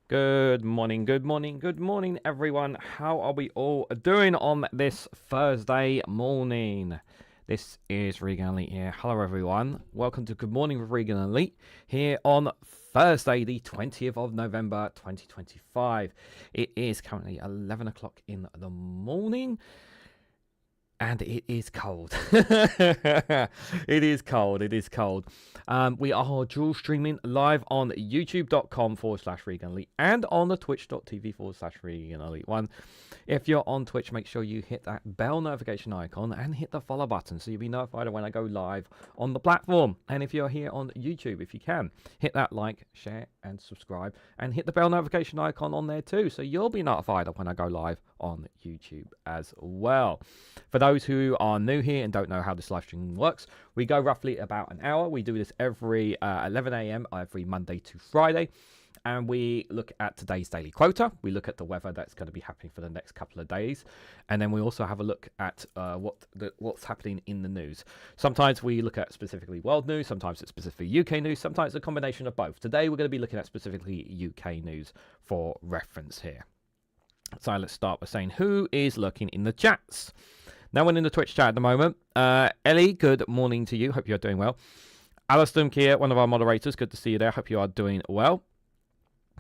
Good morning, good morning, good morning, everyone. How are we all doing on this Thursday morning? This is Reganelite here. Hello, everyone. Welcome to Good Morning with Reganelite here on Thursday, the 20th of November, 2025. It is currently 11 o'clock in the morning. And it is cold. It is cold. It is cold. We are dual streaming live on youtube.com/Reganelite and on the twitch.tv/Reganelite1. If you're on Twitch, make sure you hit that bell notification icon and hit the follow button so you'll be notified when I go live on the platform. And if you're here on YouTube, if you can, hit that like, share, and subscribe, and hit the bell notification icon on there too so you'll be notified when I go live on YouTube as well. For those who are new here and don't know how this live stream works, we go roughly about an hour. We do this every 11 a.m. every Monday to Friday, and we look at today's daily quota. We look at the weather that's going to be happening for the next couple of days, and then we also have a look at what's happening in the news. Sometimes we look at specifically world news, sometimes it's specifically UK news, sometimes it's a combination of both. Today we're going to be looking at specifically UK news for reference here. So let's start by saying who is lurking in the chats. No one in the Twitch chat at the moment. Ellie, good morning to you. Hope you're doing well. Alistair Kier, one of our moderators. Good to see you there. Hope you are doing well.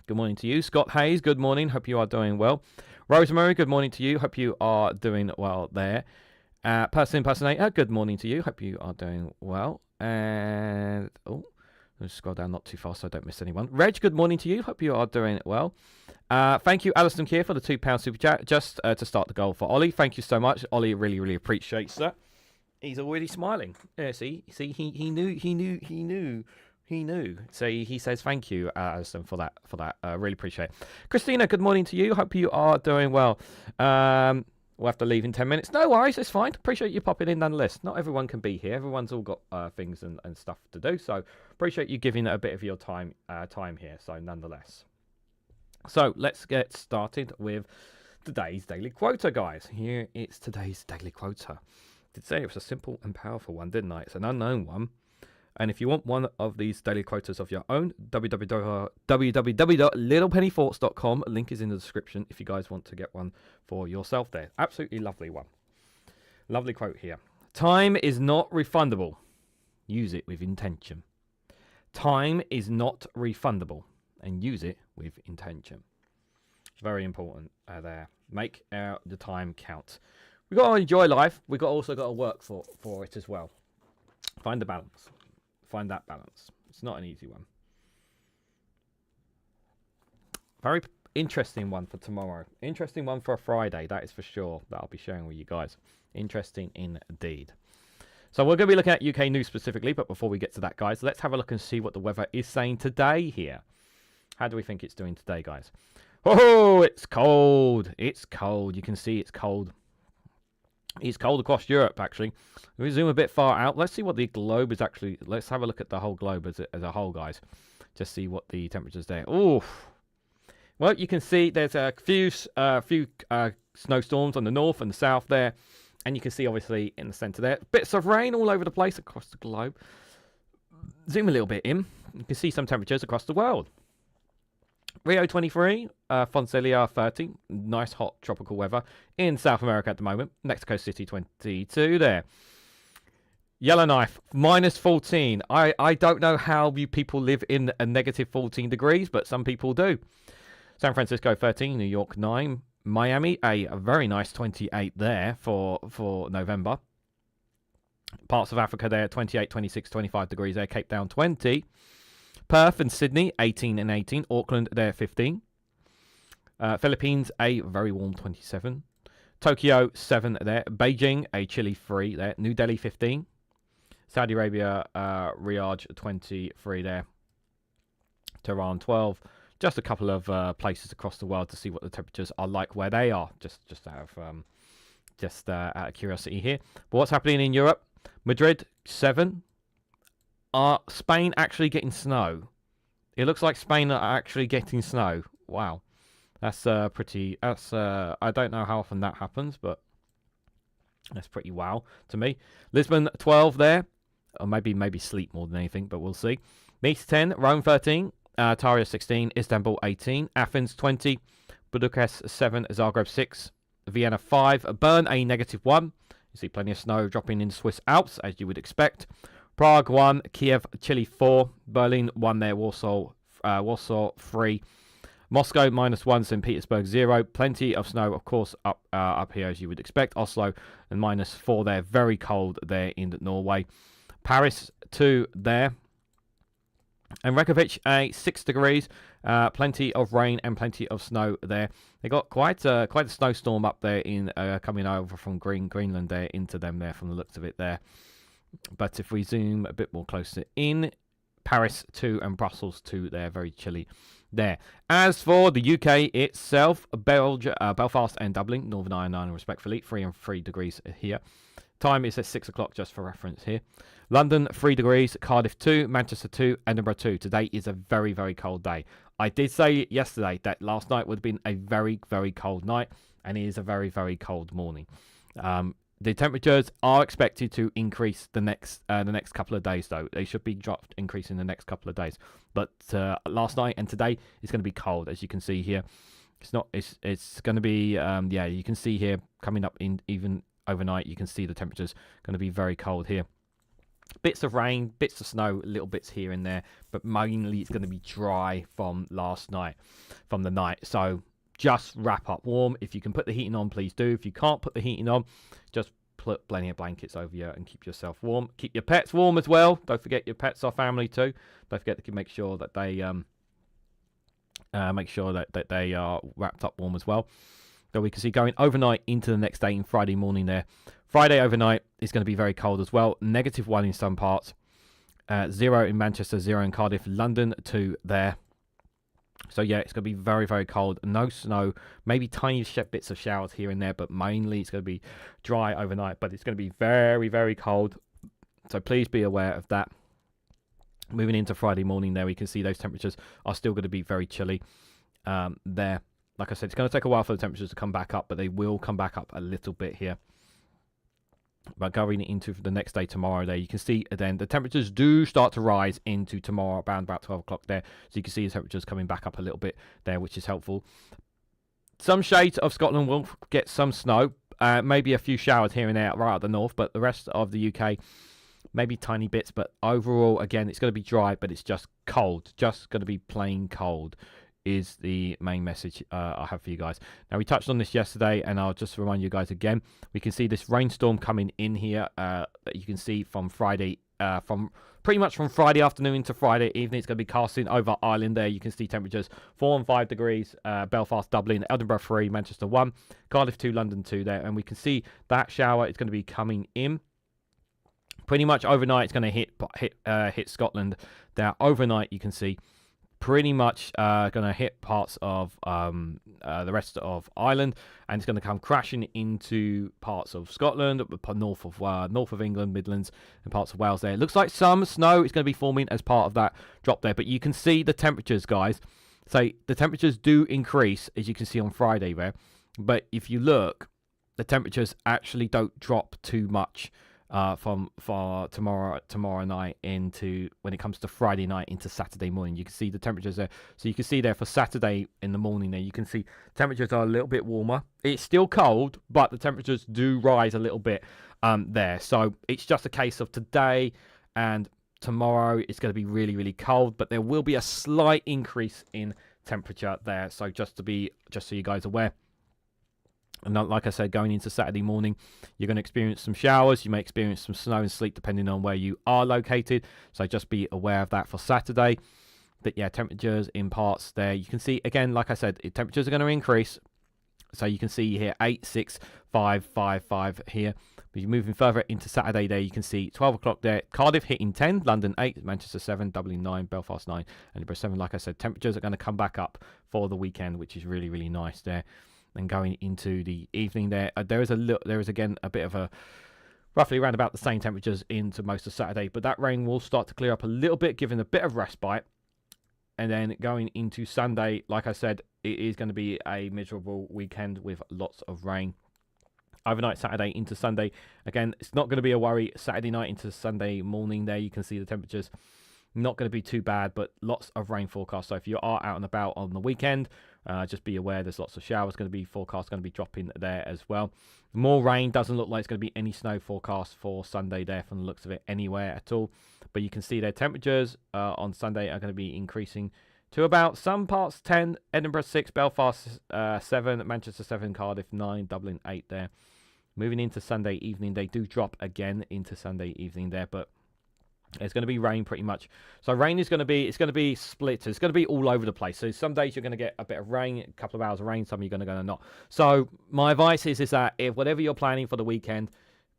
Good morning to you. Scott Hayes, good morning. Hope you are doing well. Rosemary, good morning to you. Hope you are doing well there. Person impersonator, good morning to you. Hope you are doing well. And let's scroll down not too fast so I don't miss anyone. Reg, good morning to you. Hope you are doing well. Thank you, Alistair Kier, for the £2 super chat just to start the goal for Ollie. Thank you so much. Ollie really appreciates that. He's already smiling. Yeah, see, he knew. So he says thank you, Alistair, for that. Really appreciate it. Christina, good morning to you. Hope you are doing well. We'll have to leave in 10 minutes. No worries, it's fine. Appreciate you popping in nonetheless. Not everyone can be here. Everyone's all got things and stuff to do. So appreciate you giving a bit of your time here. So nonetheless. So let's get started with today's daily quota, guys. Here it's today's daily quota. I did say it was a simple and powerful one, didn't I? It's an unknown one. And if you want one of these daily quotas of your own, www.littlepennythoughts.com. Link is in the description if you guys want to get one for yourself there. Absolutely lovely one. Lovely quote here. Time is not refundable. Use it with intention. Time is not refundable. And use it with intention. Very important there. Make the time count. We've got to enjoy life. We've also got to work for it as well. Find the balance. Find that balance. It's not an easy one. Very interesting one for tomorrow. Interesting one for a Friday, that is for sure, that I'll be sharing with you guys. Interesting indeed. So we're going to be looking at UK news specifically, but before we get to that, guys, let's have a look and see what the weather is saying today here. How do we think it's doing today, guys? Oh, it's cold. It's cold. You can see it's cold. It's cold across Europe, actually. We zoom a bit far out. Let's see what the globe is actually. Let's have a look at the whole globe as a whole, guys. Just see what the temperature's there. Oh, well, you can see there's a few snowstorms on the north and the south there, and you can see obviously in the centre there bits of rain all over the place across the globe. Zoom a little bit in. You can see some temperatures across the world. Rio 23, Fonselia 30, nice hot tropical weather in South America at the moment. Mexico City 22 there. Yellowknife, minus 14. I don't know how you people live in a negative 14 degrees, but some people do. San Francisco 13, New York 9, Miami, a very nice 28 there for November. Parts of Africa there, 28, 26, 25 degrees there. Cape Town 20. Perth and Sydney, 18 and 18. Auckland, there, 15. Philippines, a very warm 27. Tokyo, 7 there. Beijing, a chilly 3 there. New Delhi, 15. Saudi Arabia, Riyadh, 23 there. Tehran, 12. Just a couple of places across the world to see what the temperatures are like where they are. Just out of curiosity here. But what's happening in Europe? Madrid, 7. Are Spain actually getting snow? It looks like Spain are actually getting snow. Wow. That's pretty... I don't know how often that happens, but that's pretty wow to me. Lisbon, 12 there. Or maybe sleep more than anything, but we'll see. Nice, 10. Rome, 13. Tarija 16, Istanbul 18, Athens 20, Budapest 7, Zagreb 6, Vienna 5, Bern a -1. You see plenty of snow dropping in the Swiss Alps, as you would expect. Prague 1, Kiev, Chile 4, Berlin 1 there, Warsaw 3, Moscow -1, St. Petersburg 0. Plenty of snow, of course, up here, as you would expect. Oslo and -4 there, very cold there in Norway. Paris 2 there. And Reykjavik 6 degrees, plenty of rain and plenty of snow there. They got quite a snowstorm up there in coming over from Greenland there into them there from the looks of it there. But if we zoom a bit more closer in, Paris 2 and Brussels 2 there, very chilly there. As for the UK itself, Belfast and Dublin, Northern Ireland respectfully, 3 and 3 degrees here. Time is at 6 o'clock, just for reference here. London 3 degrees, Cardiff 2, Manchester 2, Edinburgh 2. Today is a very, very cold day. I did say yesterday that last night would have been a very, very cold night, and it is a very, very cold morning. The temperatures are expected to increase the next couple of days, though. They should be increasing the next couple of days. But last night and today is going to be cold, as you can see here. It's going to be you can see here coming up in even overnight. You can see the temperatures going to be very cold here. Bits of rain, bits of snow, little bits here and there, but mainly it's going to be dry from last night, from the night. So just wrap up warm. If you can put the heating on, please do. If you can't put the heating on, just put plenty of blankets over you and keep yourself warm. Keep your pets warm as well. Don't forget your pets are family too. Don't forget to make sure that they they are wrapped up warm as well. So we can see going overnight into the next day in Friday morning there. Friday overnight is going to be very cold as well. -1 in some parts. 0 in Manchester, 0 in Cardiff, London 2 there. So yeah, it's going to be very, very cold. No snow, maybe tiny bits of showers here and there, but mainly it's going to be dry overnight. But it's going to be very, very cold. So please be aware of that. Moving into Friday morning there, we can see those temperatures are still going to be very chilly there. Like I said, it's going to take a while for the temperatures to come back up, but they will come back up a little bit here. But going into the next day, tomorrow there, you can see then the temperatures do start to rise into tomorrow around about 12 o'clock there. So you can see the temperatures coming back up a little bit there, which is helpful. Some shades of Scotland will get some snow, maybe a few showers here and there right at the north, but the rest of the UK, maybe tiny bits. But overall, again, it's going to be dry, but it's just cold, just going to be plain cold is the main message I have for you guys. Now, we touched on this yesterday, and I'll just remind you guys again. We can see this rainstorm coming in here that you can see from Friday, from pretty much from Friday afternoon into Friday evening. It's going to be casting over Ireland there. You can see temperatures 4 and 5 degrees, Belfast, Dublin, Edinburgh 3, Manchester 1, Cardiff 2, London 2 there. And we can see that shower is going to be coming in. Pretty much overnight, it's going to hit Scotland there. Overnight, you can see pretty much going to hit parts of the rest of Ireland, and it's going to come crashing into parts of Scotland, north of England, Midlands, and parts of Wales there. It looks like some snow is going to be forming as part of that drop there, but you can see the temperatures, guys. So the temperatures do increase, as you can see on Friday there, but if you look, the temperatures actually don't drop too much from tomorrow night into when it comes to Friday night into Saturday morning. You can see the temperatures there. So you can see there for Saturday in the morning there, you can see temperatures are a little bit warmer. It's still cold, but the temperatures do rise a little bit there. So it's just a case of today and tomorrow it's going to be really, really cold, but there will be a slight increase in temperature there. So just so you guys are aware. And like I said, going into Saturday morning, you're going to experience some showers. You may experience some snow and sleet depending on where you are located. So just be aware of that for Saturday. But yeah, temperatures in parts there. You can see, again, like I said, temperatures are going to increase. So you can see here 8, 6, 5, 5, 5 here. But you're moving further into Saturday there. You can see 12 o'clock there. Cardiff hitting 10, London 8, Manchester 7, Dublin 9, Belfast 9, and Edinburgh 7. Like I said, temperatures are going to come back up for the weekend, which is really, really nice there. And going into the evening there, there is again a bit of a roughly around about the same temperatures into most of Saturday, but that rain will start to clear up a little bit, giving a bit of respite. And then going into Sunday, like I said, it is going to be a miserable weekend with lots of rain. Overnight Saturday into Sunday, again, it's not going to be a worry. Saturday night into Sunday morning there, you can see the temperatures Not going to be too bad, but lots of rain forecast. So if you are out and about on the weekend, just be aware there's lots of showers going to be forecast, going to be dropping there as well. More rain. Doesn't look like it's going to be any snow forecast for Sunday there from the looks of it anywhere at all. But you can see their temperatures on Sunday are going to be increasing to about some parts 10, Edinburgh 6, Belfast 7, Manchester 7, Cardiff 9, Dublin 8 there. Moving into Sunday evening, they do drop again into Sunday evening there, but it's going to be rain pretty much. So rain is going to be, it's going to be split. It's going to be all over the place. So some days you're going to get a bit of rain, a couple of hours of rain. Some you're going to not. So my advice is that if whatever you're planning for the weekend,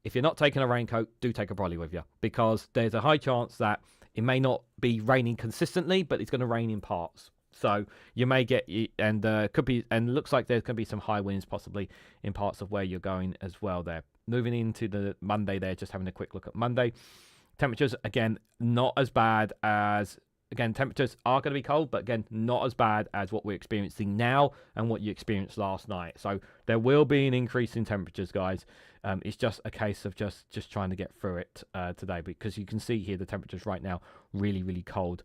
if you're not taking a raincoat, do take a brolly with you, because there's a high chance that it may not be raining consistently, but it's going to rain in parts. So you may get, and could be, and looks like there's going to be some high winds possibly in parts of where you're going as well there. Moving into the Monday there, just having a quick look at Monday. Temperatures, again, not as bad as, again, temperatures are going to be cold, but again, not as bad as what we're experiencing now and what you experienced last night. So there will be an increase in temperatures, guys. It's just a case of just trying to get through it today, because you can see here the temperatures right now really, really cold,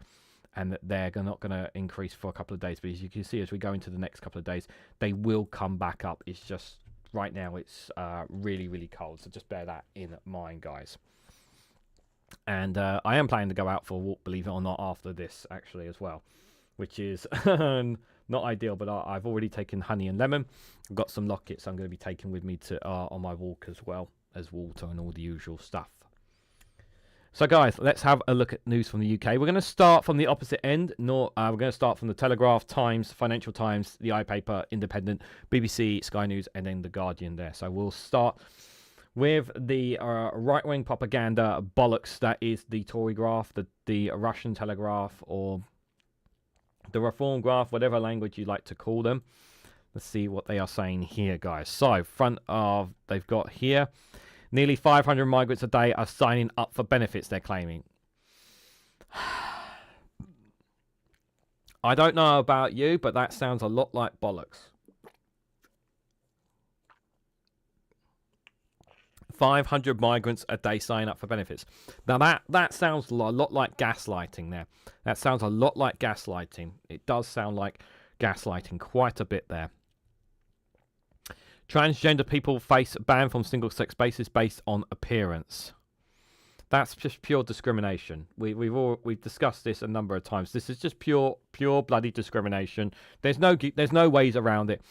and that they're not going to increase for a couple of days. But as you can see, as we go into the next couple of days, they will come back up. It's just right now it's really, really cold. So just bear that in mind, guys. And I am planning to go out for a walk, believe it or not, after this actually as well, which is not ideal, but I've already taken honey and lemon. I've got some lockets I'm going to be taking with me to on my walk, as well as water and all the usual stuff. So guys, let's have a look at news from the UK. We're going to start from the opposite end. We're going to start from the Telegraph, Times, Financial Times, the iPaper, Independent, BBC, Sky News, and then the Guardian there. So we'll start with the right-wing propaganda bollocks that is the Tory graph, the Russian Telegraph, or the Reform graph, whatever language you like to call them. Let's see what they are saying here, guys. So, they've got here, nearly 500 migrants a day are signing up for benefits, they're claiming. I don't know about you, but that sounds a lot like bollocks. 500 migrants a day sign up for benefits. Now that sounds a lot like gaslighting there. That sounds a lot like gaslighting. It does sound like gaslighting quite a bit there. Transgender people face ban from single-sex bases based on appearance. That's just pure discrimination. We've discussed this a number of times. This is just pure bloody discrimination. There's no ways around it.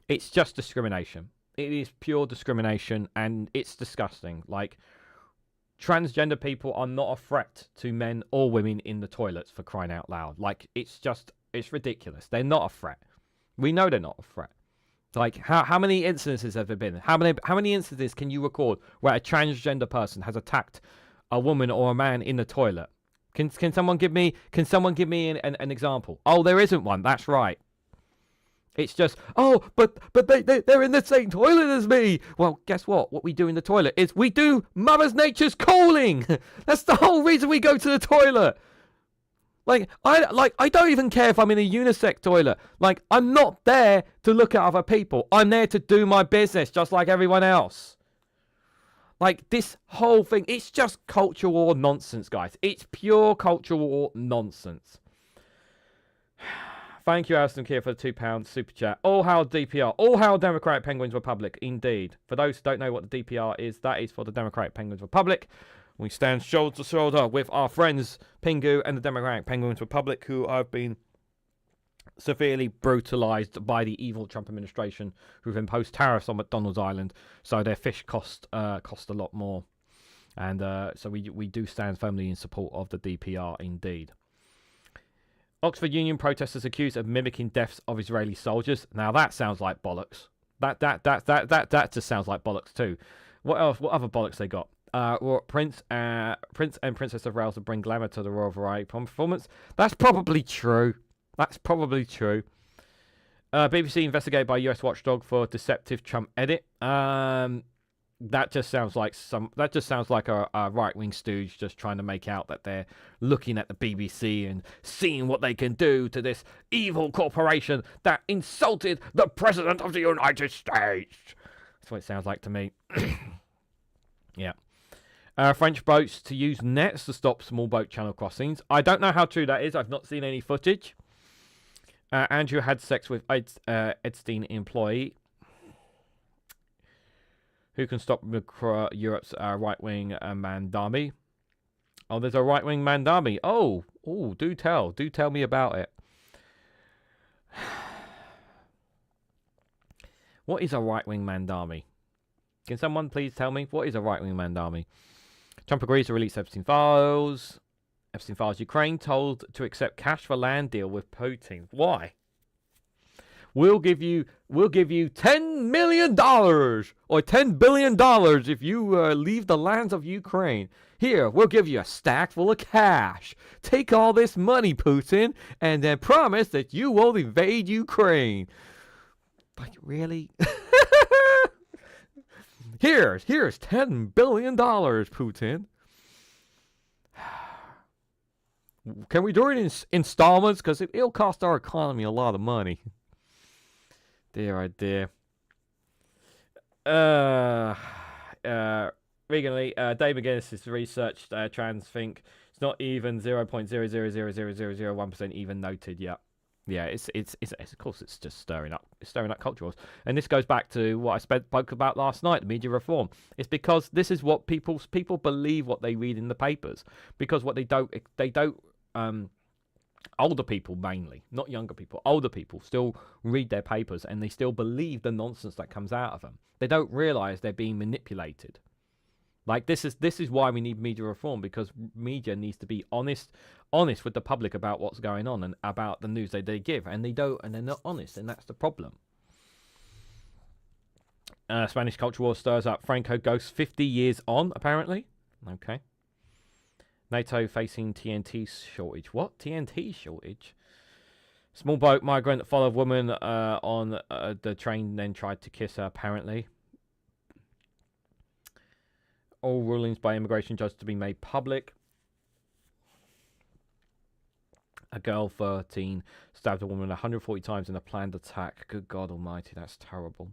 It's just discrimination. It is pure discrimination, and it's disgusting. Like, transgender people are not a threat to men or women in the toilets, for crying out loud. Like, it's ridiculous. They're not a threat. We know they're not a threat. Like, how many instances have there been? How many instances can you record where a transgender person has attacked a woman or a man in the toilet? Can someone give me an example? Oh, there isn't one. That's right. It's just, oh, but they're in the same toilet as me. Well, guess what? What we do in the toilet is we do Mother Nature's calling. That's the whole reason we go to the toilet. I don't even care if I'm in a unisex toilet. Like, I'm not there to look at other people. I'm there to do my business just like everyone else. Like, this whole thing, it's just cultural war nonsense, guys. It's pure cultural war nonsense. Thank you, Alison Keir, for the £2 super chat. All hail DPR. All hail Democratic Penguins Republic, indeed. For those who don't know what the DPR is, that is for the Democratic Penguins Republic. We stand shoulder to shoulder with our friends Pingu and the Democratic Penguins Republic, who have been severely brutalised by the evil Trump administration, who've imposed tariffs on McDonald's Island, so their fish cost a lot more. And so we do stand firmly in support of the DPR, indeed. Oxford Union protesters accused of mimicking deaths of Israeli soldiers. Now that sounds like bollocks. That just sounds like bollocks too. What else? What other bollocks they got? Prince and Princess of Wales will bring glamour to the Royal Variety performance. That's probably true. BBC investigated by US watchdog for deceptive Trump edit. That just sounds like a right-wing stooge just trying to make out that they're looking at the BBC and seeing what they can do to this evil corporation that insulted the President of the United States. That's what it sounds like to me. Yeah. French boats to use nets to stop small boat channel crossings. I don't know how true that is. I've not seen any footage. Andrew had sex with Epstein employee. Who can stop Europe's right-wing Mandami? Oh, there's a right-wing Mandami. Oh, do tell. Do tell me about it. What is a right-wing Mandami? Can someone please tell me? What is a right-wing Mandami? Trump agrees to release Epstein files. Epstein files. Ukraine told to accept cash for land deal with Putin. Why? We'll give you $10 million or $10 billion if you leave the lands of Ukraine. Here, we'll give you a stack full of cash. Take all this money, Putin, and then promise that you won't invade Ukraine. Like, really? Here's $10 billion, Putin. Can we do it in installments? Because it'll cost our economy a lot of money. Dear, oh dear. Reganelite, Dave McGinnis has researched trans think it's not even 0.0000001% even noted yet. Yeah, it's of course it's just stirring up culture wars. And this goes back to what I spoke about last night, the media reform. It's because this is what people believe what they read in the papers. Because what they don't older people mainly, not younger people, older people still read their papers and they still believe the nonsense that comes out of them. They don't realize they're being manipulated. Like, this is why we need media reform, because media needs to be honest with the public about what's going on and about the news they give, and they don't, and they're not honest, and that's the problem. Spanish culture war stirs up. Franco ghosts 50 years on, apparently. Okay. NATO facing TNT shortage. What? TNT shortage? Small boat migrant followed woman on the train, then tried to kiss her, apparently. All rulings by immigration judge to be made public. A girl, 13, stabbed a woman 140 times in a planned attack. Good God almighty, that's terrible.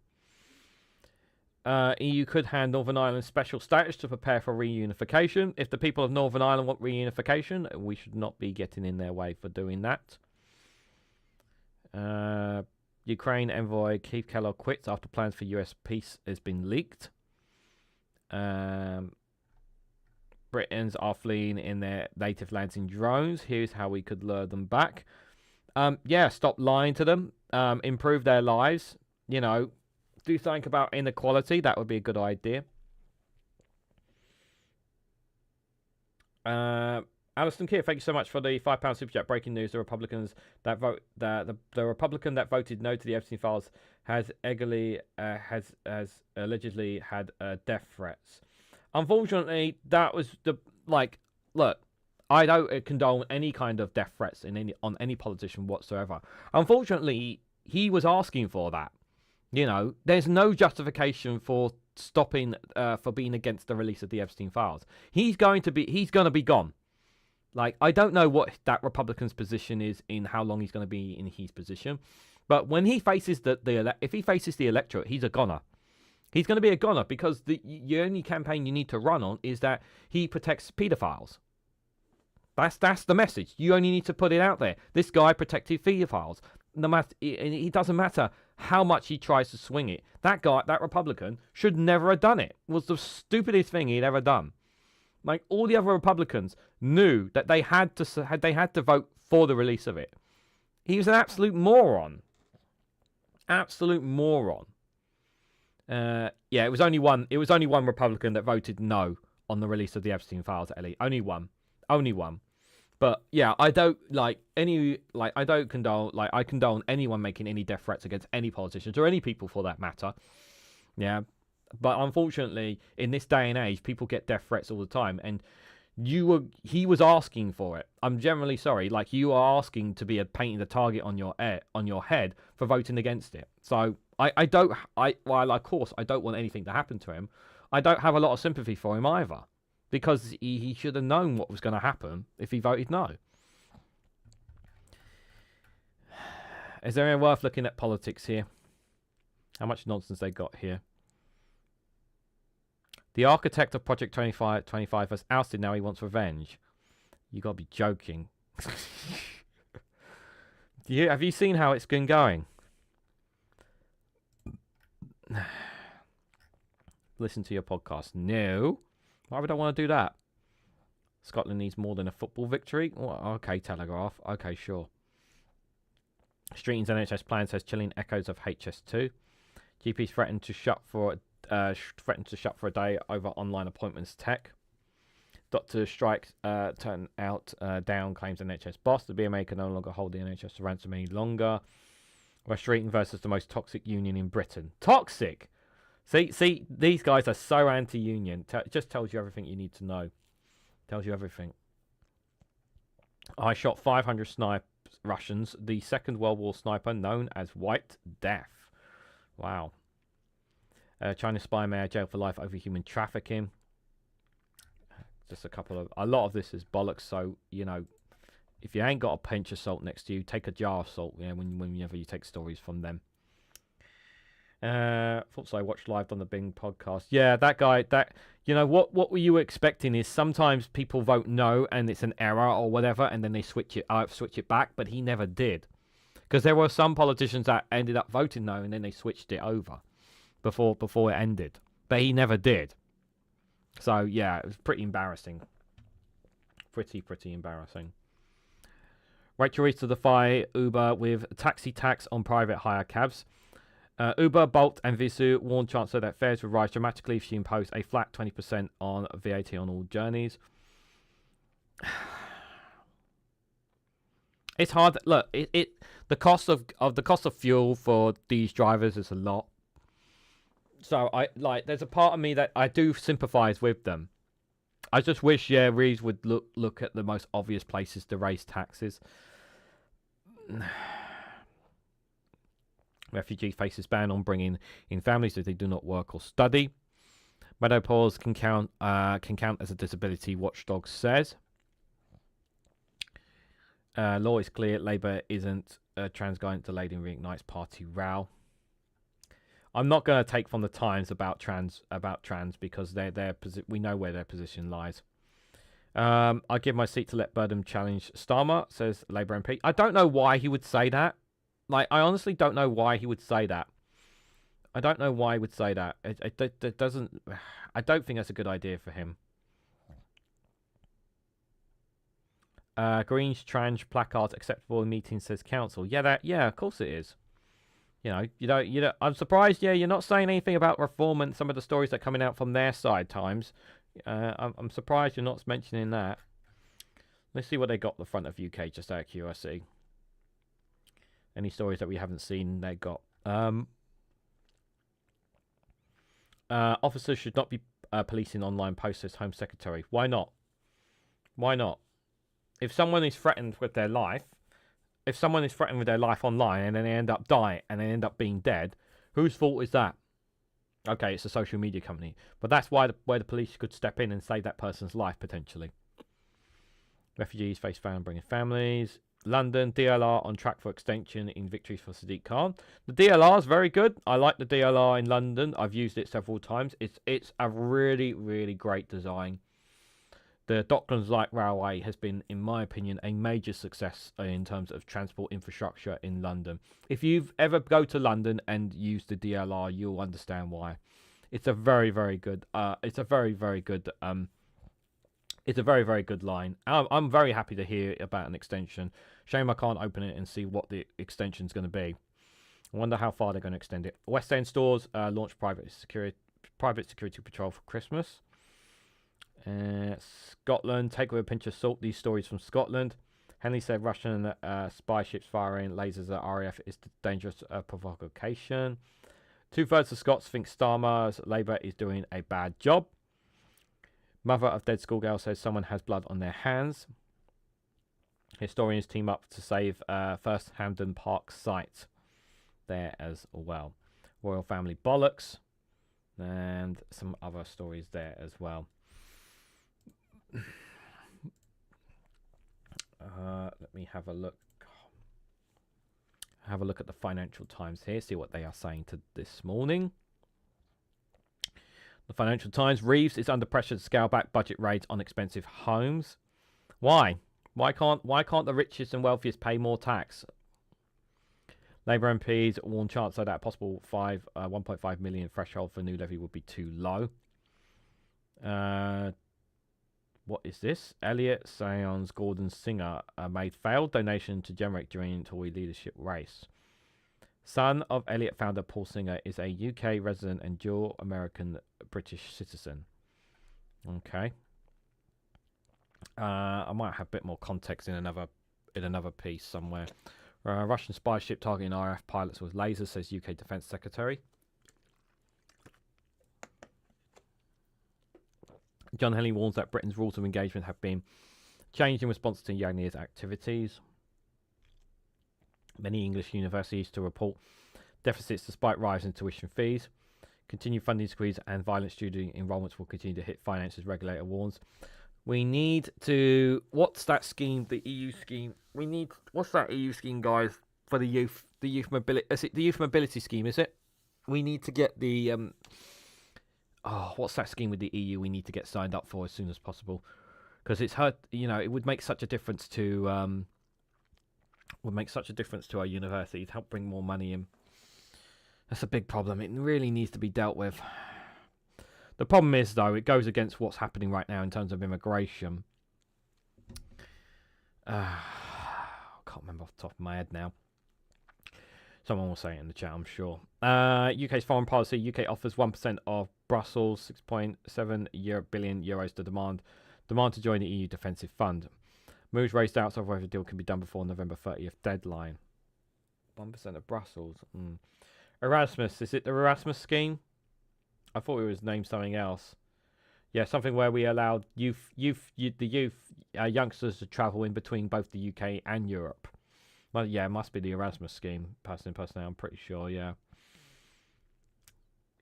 EU could hand Northern Ireland special status to prepare for reunification. If the people of Northern Ireland want reunification, we should not be getting in their way for doing that. Ukraine envoy Keith Kellogg quits after plans for US peace has been leaked. Britons are fleeing in their native lands in drones. Here's how we could lure them back. Yeah, stop lying to them. Improve their lives. You know, do something about inequality. That would be a good idea. Alison Keir, thank you so much for the £5 super chat. Breaking news: the Republicans that vote the Republican that voted no to the Epstein files has allegedly had death threats. Unfortunately, that was the look. I don't condone any kind of death threats on any politician whatsoever. Unfortunately, he was asking for that. You know, there's no justification for stopping for being against the release of the Epstein files. He's going to be gone. Like, I don't know what that Republican's position is in how long he's going to be in his position, but when he faces if he faces the electorate, he's a goner. He's going to be a goner because the only campaign you need to run on is that he protects pedophiles. That's the message. You only need to put it out there. This guy protected pedophiles. No matter, it doesn't matter how much he tries to swing it. That Republican, should never have done it. It was the stupidest thing he'd ever done. Like, all the other Republicans knew that they had to vote for the release of it. He was an absolute moron. Absolute moron. Yeah, it was only one Republican that voted no on the release of the Epstein files, Ellie. Only one. But yeah, I don't condone anyone making any death threats against any politicians or any people for that matter. Yeah. But unfortunately, in this day and age, people get death threats all the time, and he was asking for it. I'm generally sorry, like, you are asking to be painting the target on your head for voting against it. So while of course I don't want anything to happen to him, I don't have a lot of sympathy for him either, because he should have known what was going to happen if he voted no. Is there any worth looking at politics here? How much nonsense they got here? The architect of Project 25 has ousted. Now he wants revenge. You gotta be joking. Have you seen how it's been going? Listen to your podcast. No. Why would I want to do that? Scotland needs more than a football victory. Well, okay, Telegraph. Okay, sure. Streeting's NHS plan says chilling echoes of HS2. GPs threatened to shut for a day over online appointments tech. Doctor strikes turn out down, claims NHS boss. The BMA can no longer hold the NHS to ransom any longer. West Streeting versus the most toxic union in Britain. Toxic? See, these guys are so anti-union. It just tells you everything you need to know. Tells you everything. I shot 500 Russians. The Second World War sniper known as White Death. Wow. China spy mayor jailed for life over human trafficking. Just a lot of this is bollocks. So, you know, if you ain't got a pinch of salt next to you, take a jar of salt. Yeah, whenever you take stories from them. Thought so. I watched live on the Bing podcast. Yeah, that guy. You know what were you expecting? Is sometimes people vote no and it's an error or whatever, and then they switch it back. But he never did, because there were some politicians that ended up voting no and then they switched it over before it ended. But he never did. So yeah, it was pretty embarrassing. Pretty embarrassing. Rachel Reese to defy Uber with taxi tax on private hire cabs. Uber, Bolt and Visu warned Chancellor that fares would rise dramatically if she imposed a flat 20% on VAT on all journeys. It's hard. Look, the cost of fuel for these drivers is a lot. So there's a part of me that I do sympathise with them. I just wish Reeves would look at the most obvious places to raise taxes. Refugee faces ban on bringing in families if they do not work or study. Menopause can count as a disability, Watchdog says. Law is clear. Labour isn't trans guy delayed in reignites party row. I'm not going to take from the Times about trans because we know where their position lies. I give my seat to let Burdham challenge Starmer, says Labour MP. I don't know why he would say that. I honestly don't know why he would say that. I don't know why he would say that. It doesn't. I don't think that's a good idea for him. Green's trans placard acceptable in meetings, says council. Yeah, of course it is. You know. I'm surprised. Yeah, you're not saying anything about reform and some of the stories that are coming out from their side. Times. I'm surprised you're not mentioning that. Let's see what they got at the front of UK, just out of curiosity. Any stories that we haven't seen they got. Officers should not be policing online posts, says Home Secretary. Why not? Why not? If someone is threatened with their life, online and then they end up dying and they end up being dead, whose fault is that? Okay, it's a social media company. But that's where the police could step in and save that person's life, potentially. Refugees face famine bringing families. London, DLR on track for extension in victories for Sadiq Khan. The DLR is very good. I like the DLR in London. I've used it several times. It's a really, really great design. The Docklands Light Railway has been, in my opinion, a major success in terms of transport infrastructure in London. If you've ever go to London and use the DLR, you'll understand why. It's a very, very good. It's a very, very good. It's a very, very good line. I'm very happy to hear about an extension. Shame I can't open it and see what the extension's going to be. I wonder how far they're going to extend it. West End stores launch private security patrol for Christmas. Scotland, take with a pinch of salt these stories from Scotland. Henley said Russian spy ships firing lasers at RAF is dangerous provocation. 2/3 of Scots think Starmer's Labour is doing a bad job. Mother of dead schoolgirl says someone has blood on their hands. Historians team up to save first Hampden Park site there as well. Royal family bollocks. And some other stories there as well. Let me have a look. Have a look at the Financial Times here. See what they are saying to this morning. The Financial Times, Reeves is under pressure to scale back budget raids on expensive homes. Why? Why can't the richest and wealthiest pay more tax? Labour MPs warn Chancellor that a possible 1.5 million threshold for new levy would be too low. What is this? Elliot Sayons Gordon Singer made failed donation to generate during Tory leadership race. Son of Elliot founder Paul Singer is a UK resident and dual American British citizen. Okay. I might have a bit more context in another piece somewhere. Russian spy ship targeting RAF pilots with lasers, says UK Defence Secretary. John Henley warns that Britain's rules of engagement have been changed in response to Yagnir's activities. Many English universities to report deficits despite rising tuition fees. Continued funding squeeze and violent student enrolments will continue to hit finances, regulator warns. We need to... What's that scheme? The EU scheme. What's that EU scheme, guys, for the youth? The youth mobility... Is it the youth mobility scheme, is it? We need to get the... what's that scheme with the EU we need to get signed up for as soon as possible? Because it's hurt... it would make such a difference to... our universities, help bring more money in. That's a big problem. It really needs to be dealt with. The problem is, though, it goes against what's happening right now in terms of immigration. I can't remember off the top of my head now. Someone will say it in the chat, I'm sure. UK's foreign policy. UK offers 1% of Brussels, 6.7 billion euros to demand to join the EU Defensive Fund. Moves raised doubts over whether the deal can be done before November 30th deadline. 1% of Brussels. Erasmus. Is it the Erasmus scheme? I thought it was named something else. Yeah, something where we allowed youngsters to travel in between both the UK and Europe. Well, yeah, it must be the Erasmus scheme. Personally, I'm pretty sure. Yeah.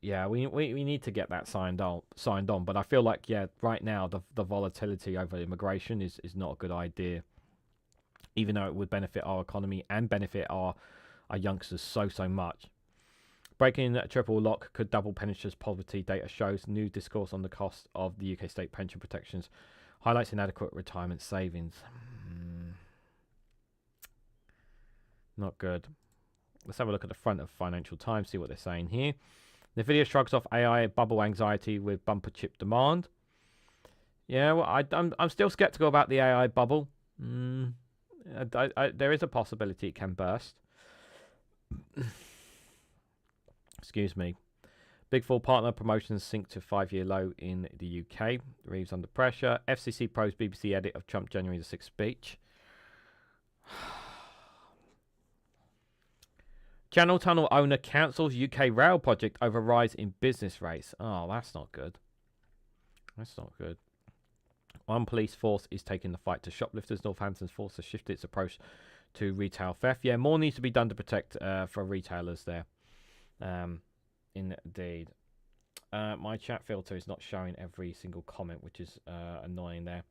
Yeah, we need to get that signed on. But I feel like, right now the volatility over immigration is not a good idea. Even though it would benefit our economy and benefit our youngsters so much. Breaking triple lock could double pensioners' poverty, data shows. New discourse on the cost of the UK state pension protections highlights inadequate retirement savings. Not good. Let's have a look at the front of Financial Times, see what they're saying here. The video shrugs off AI bubble anxiety with bumper chip demand. Yeah, well, I'm still skeptical about the AI bubble. There is a possibility it can burst. Excuse me. Big Four partner promotions sink to 5-year low in the UK. Reeves under pressure. FCC probes BBC edit of Trump January the 6th speech. Channel Tunnel owner cancels UK rail project over rise in business rates. Oh, that's not good. That's not good. One police force is taking the fight to shoplifters. Northampton's force has shifted its approach to retail theft. Yeah, more needs to be done to protect for retailers there. Indeed. My chat filter is not showing every single comment, which is annoying there.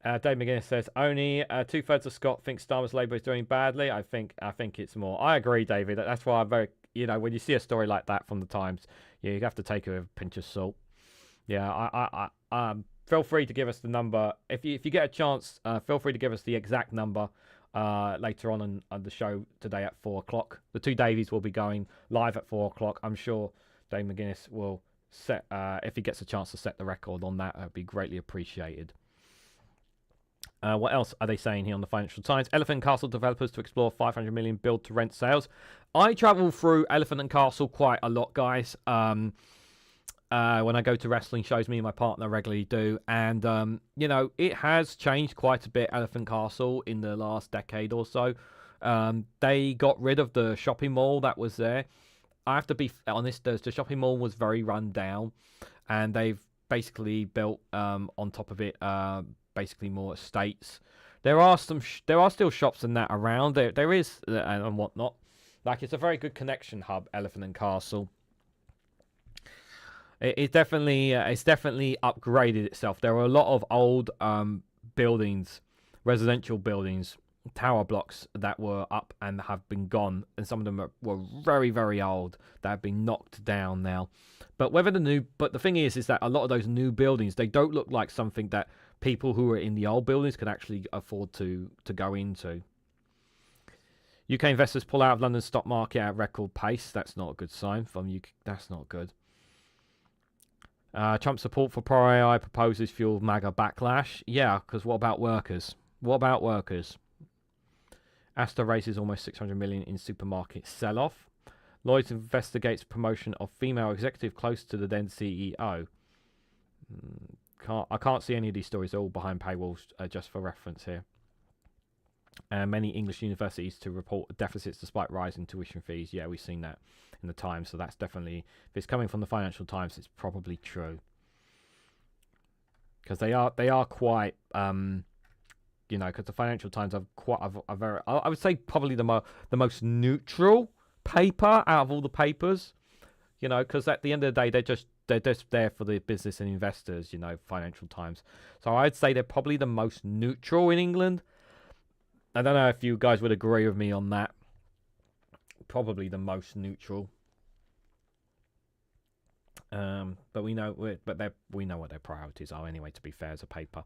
Dave McGuinness says only 2/3 of Scott think Starmer's Labour is doing badly. I think it's more. I agree, David. That's why I'm very. When you see a story like that from the Times, you have to take it with a pinch of salt. Yeah, I feel free to give us the number if you get a chance. Feel free to give us the exact number later on the show today at 4:00. The two Davies will be going live at 4:00. I'm sure Dave McGuinness will set if he gets a chance to set the record on that. It'd be greatly appreciated. What else are they saying here on the Financial Times? Elephant and Castle developers to explore 500 million build-to-rent sales. I travel through Elephant and Castle quite a lot, guys. When I go to wrestling shows, me and my partner regularly do. And, it has changed quite a bit, Elephant Castle, in the last decade or so. They got rid of the shopping mall that was there. I have to be honest, the shopping mall was very run down. And they've basically built on top of it basically more estates. There are still shops and that around. There is and whatnot. Like, it's a very good connection hub, Elephant and Castle. It's definitely upgraded itself. There are a lot of old buildings, residential buildings, tower blocks that were up and have been gone, and some of them were very, very old that have been knocked down now. But the thing is that a lot of those new buildings, they don't look like something that people who are in the old buildings can actually afford to go into. UK investors pull out of London stock market at record pace. That's not a good sign from UK. That's not good. Trump support for pro-AI proposes fuel MAGA backlash. Yeah, because what about workers? What about workers? Asda raises almost 600 million in supermarket sell-off. Lloyds investigates promotion of female executive close to the then CEO. I can't see any of these stories. They're all behind paywalls, just for reference here. Many English universities to report deficits despite rising tuition fees. Yeah, we've seen that in the Times, so that's definitely, if it's coming from the Financial Times, it's probably true. Because they are quite, because the Financial Times are quite a very, I would say probably the most neutral paper out of all the papers. Because at the end of the day, they're just there for the business and investors. Financial Times. So I'd say they're probably the most neutral in England. I don't know if you guys would agree with me on that. Probably the most neutral. But we know what their priorities are anyway, to be fair, as a paper.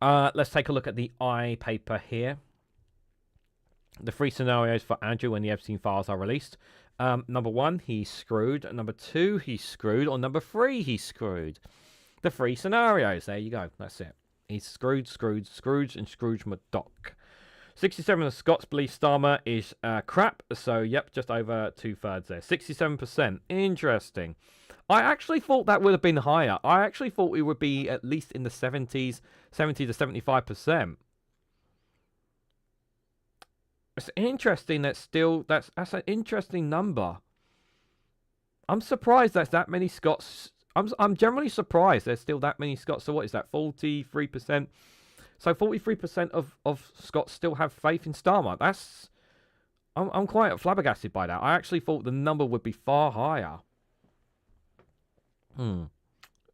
Let's take a look at the I paper here. The 3 scenarios for Andrew when the Epstein files are released. Number 1, he's screwed. Number 2, he's screwed. Or number 3, he's screwed. The 3 scenarios. There you go. That's it. He's screwed, Scrooge, and Scrooge McDuck. 67% of Scots believe Starmer is crap. So, yep, just over 2/3 there. 67%. Interesting. I actually thought that would have been higher. I actually thought it would be at least in the 70s, 70 to 75%. It's interesting that still, that's an interesting number. I'm surprised that's that many Scots. I'm generally surprised there's still that many Scots. So what is that, 43%? So 43% of Scots still have faith in Starmer. I'm quite flabbergasted by that. I actually thought the number would be far higher.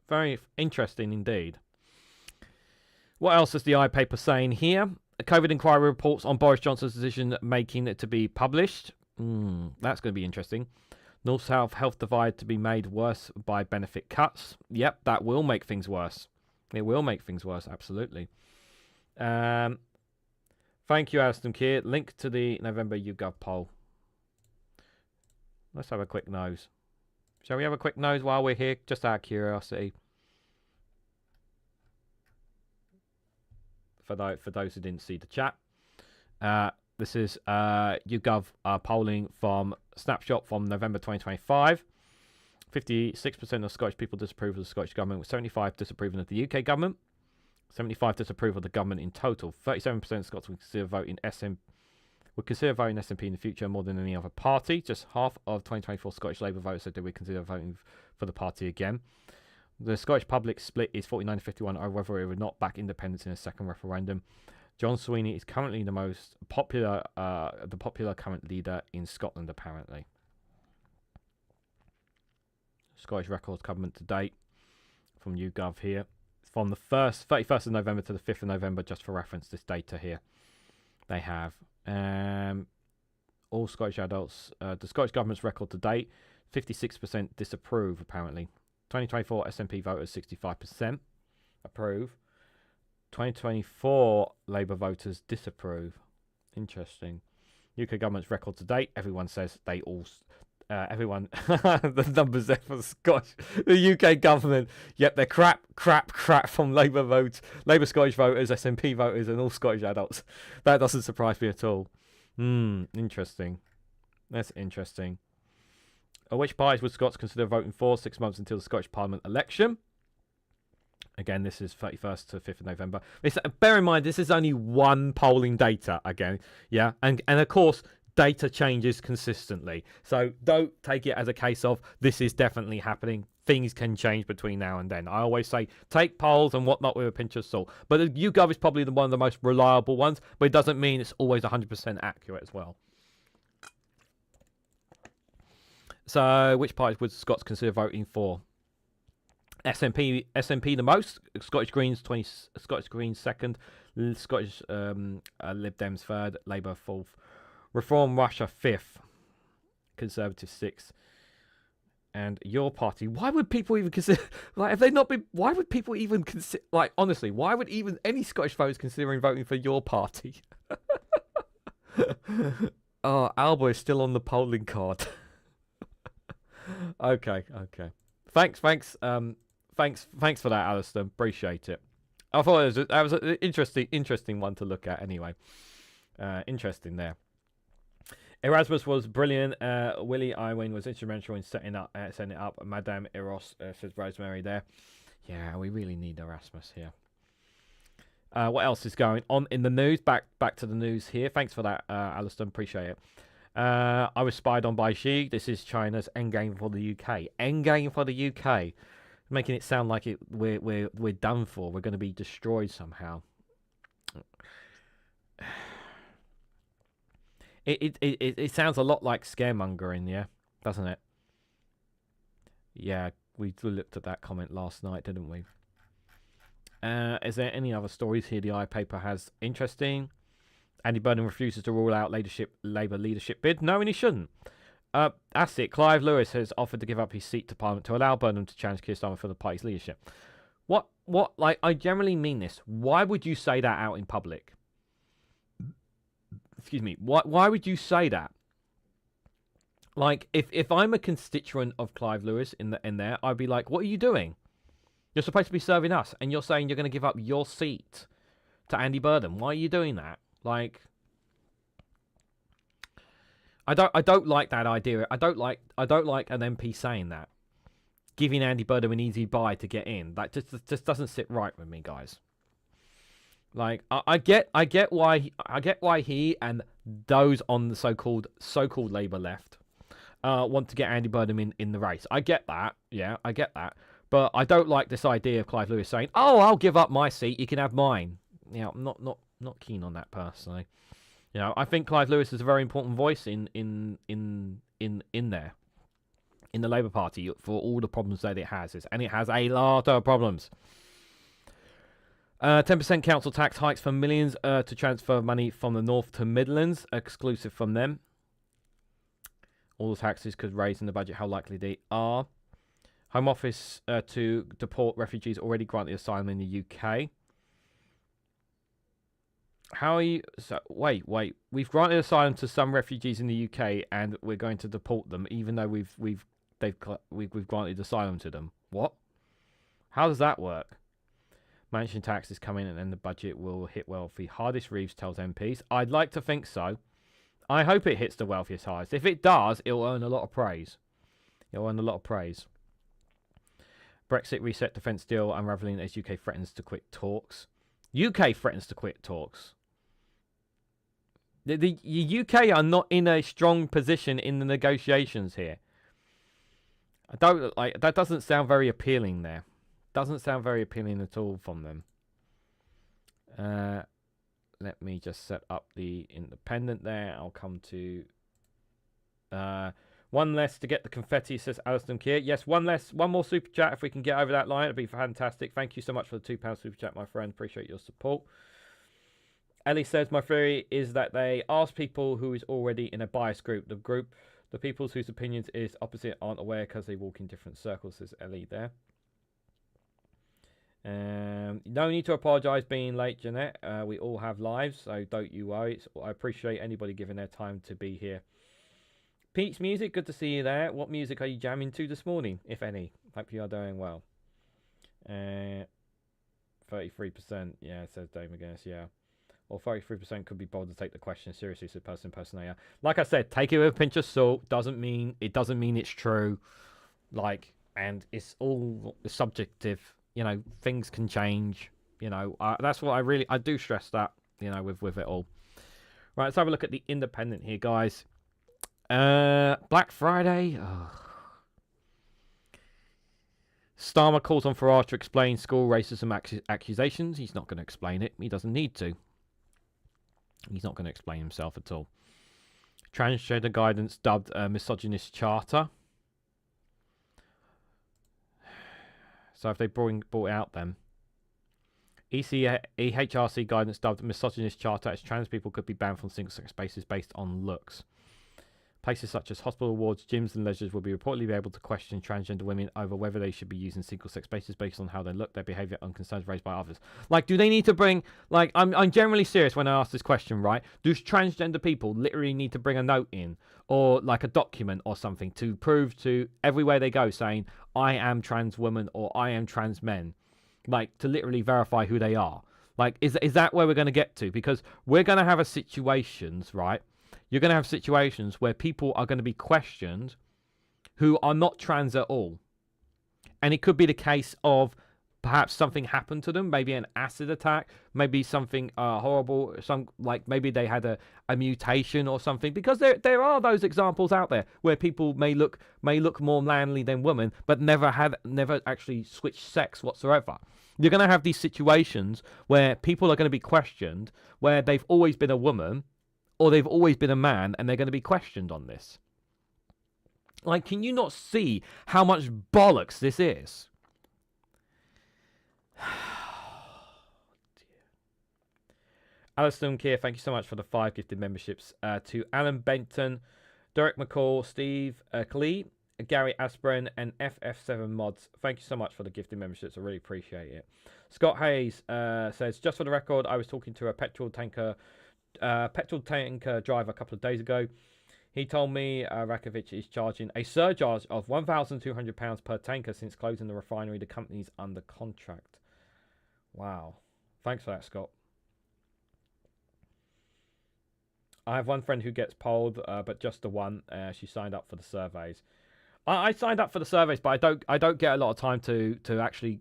Very interesting indeed. What else is the I paper saying here? A COVID inquiry reports on Boris Johnson's decision making it to be published. That's going to be interesting. North-South health divide to be made worse by benefit cuts. Yep, that will make things worse. It will make things worse, absolutely. Thank you, Aston Keir. Link to the November YouGov poll. Let's have a quick nose. Shall we have a quick nose while we're here? Just out of curiosity. For those who didn't see the chat. This is YouGov polling from snapshot from November 2025. 56% of Scottish people disapprove of the Scottish government, with 75% disapproving of the UK government. 75% disapprove of the government in total. 37% of Scots would consider voting SNP in the future more than any other party. Just half of 2024 Scottish Labour voters said they would consider voting for the party again. The Scottish public split is 49 to 51 over whether it would not back independence in a second referendum. John Sweeney is currently the most popular, current leader in Scotland, apparently. Scottish Records government to date from YouGov here. From the 31st of November to the 5th of November, just for reference, this data here. They have all Scottish adults. The Scottish government's record to date, 56% disapprove, apparently. 2024 SNP voters, 65% approve. 2024 Labour voters disapprove. Interesting. UK government's record to date, everyone says they all... everyone, the numbers there for the Scottish, the UK government, yep, they're crap from Labour votes, Labour Scottish voters, SNP voters, and all Scottish adults. That doesn't surprise me at all. Interesting. That's interesting. Which parties would Scots consider voting for 6 months until the Scottish Parliament election? Again, this is 31st to 5th of November. Bear in mind, this is only one polling data again. Yeah, and of course, data changes consistently. So don't take it as a case of this is definitely happening. Things can change between now and then. I always say take polls and whatnot with a pinch of salt. But YouGov is probably one of the most reliable ones, but it doesn't mean it's always 100% accurate as well. So which parties would Scots consider voting for? SNP the most. Scottish Greens 20. Scottish Greens second. Scottish Lib Dems third. Labour fourth. Reform Russia fifth. Conservative sixth. And your party. Why would people even consider? Like, have they not been? Why would people even consider? Like, honestly, why would even any Scottish voters considering voting for your party? Oh, Alba is still on the polling card. Okay. Thanks for that, Alistair. Appreciate it. I thought that was an interesting one to look at. Anyway, interesting there. Erasmus was brilliant. Willie Iwin was instrumental in setting it up. Madame Eros, says Rosemary there. Yeah, we really need Erasmus here. What else is going on in the news? Back to the news here. Thanks for that, Alistair. Appreciate it. I was spied on by Xi. This is China's endgame for the UK. Endgame for the UK, making it sound like we're done for. We're going to be destroyed somehow. It sounds a lot like scaremongering, yeah, doesn't it? Yeah, we looked at that comment last night, didn't we? Is there any other stories here the iPaper has interesting? Andy Burnham refuses to rule out Labour leadership bid. No, and he shouldn't. That's it. Clive Lewis has offered to give up his seat to Parliament to allow Burnham to challenge Keir Starmer for the party's leadership. What? Like, I generally mean this. Why would you say that out in public? Excuse me. Why would you say that? Like, if I'm a constituent of Clive Lewis in there, I'd be like, what are you doing? You're supposed to be serving us, and you're saying you're going to give up your seat to Andy Burnham. Why are you doing that? Like, I don't like that idea. I don't like an MP saying that, giving Andy Burnham an easy buy to get in. That just doesn't sit right with me, guys. Like, I get why he and those on the so-called Labour left want to get Andy Burnham in the race. I get that. Yeah, I get that. But I don't like this idea of Clive Lewis saying, "Oh, I'll give up my seat. You can have mine." You know, I'm not keen on that personally. You know, I think Clive Lewis is a very important voice in there, in the Labour Party, for all the problems that it has, and it has a lot of problems. 10% council tax hikes for millions to transfer money from the North to Midlands, exclusive from them. All the taxes could raise in the budget. How likely they are? Home Office to deport refugees already granted asylum in the UK. How are you? So, wait. We've granted asylum to some refugees in the UK, and we're going to deport them, even though we've granted asylum to them. What? How does that work? Mansion tax is coming, and then the budget will hit wealthy. Hardest Reeves tells MPs. I'd like to think so. I hope it hits the wealthiest highest. If it does, it'll earn a lot of praise. Brexit reset defence deal unravelling as UK threatens to quit talks. UK threatens to quit talks. The UK are not in a strong position in the negotiations here. I don't like that. Doesn't sound very appealing there. Doesn't sound very appealing at all from them. Let me just set up the Independent there. I'll come to one less to get the confetti, says Alison Keir. Yes, one more super chat. If we can get over that line, it'd be fantastic. Thank you so much for the £2 super chat, my friend. Appreciate your support. Ellie says, my theory is that they ask people who is already in a bias group. The people whose opinions is opposite aren't aware because they walk in different circles, says Ellie there. No need to apologise being late, Jeanette. We all have lives, so don't you worry. I appreciate anybody giving their time to be here. Pete's Music, good to see you there. What music are you jamming to this morning, if any? Hope you are doing well. 33%, yeah, says Dave McGuinness, yeah. Or 33% could be bold to take the question seriously, says person impersonator. Like I said, take it with a pinch of salt. It doesn't mean it's true. Like, and it's all subjective. You know, things can change. You know, that's what I do stress that. You know, with it all. Right, let's have a look at the Independent here, guys. Black Friday. Oh. Starmer calls on Farage to explain school racism accusations. He's not going to explain it. He doesn't need to. He's not going to explain himself at all. Transgender guidance dubbed a misogynist charter. So if they brought it out then. EHRC guidance dubbed misogynist charter as trans people could be banned from single-sex spaces based on looks. Places such as hospital wards, gyms and leisures will be reportedly be able to question transgender women over whether they should be using single-sex spaces based on how they look, their behaviour and concerns raised by others. Like, do they need to bring... Like, I'm generally serious when I ask this question, right? Do transgender people literally need to bring a note in or, like, a document or something to prove to everywhere they go saying, I am trans woman or I am trans men? Like, to literally verify who they are. Like, is that where we're going to get to? Because we're going to have situations, right? You're going to have situations where people are going to be questioned who are not trans at all. And it could be the case of perhaps something happened to them, maybe an acid attack, maybe something horrible, like maybe they had a mutation or something. Because there are those examples out there where people may look more manly than women, but never actually switched sex whatsoever. You're going to have these situations where people are going to be questioned, where they've always been a woman, or they've always been a man, and they're going to be questioned on this. Like, can you not see how much bollocks this is? Alistair Kier, thank you so much for the 5 gifted memberships. To Alan Benton, Derek McCall, Steve Klee, Gary Aspirin, and FF7 Mods. Thank you so much for the gifted memberships. I really appreciate it. Scott Hayes says, just for the record, I was talking to a petrol tanker driver a couple of days ago. He told me Rakovic is charging a surcharge of £1,200 per tanker since closing the refinery. The company's under contract. Wow. Thanks for that, Scott. I have one friend who gets polled, but just the one. She signed up for the surveys. I signed up for the surveys, but I don't get a lot of time to actually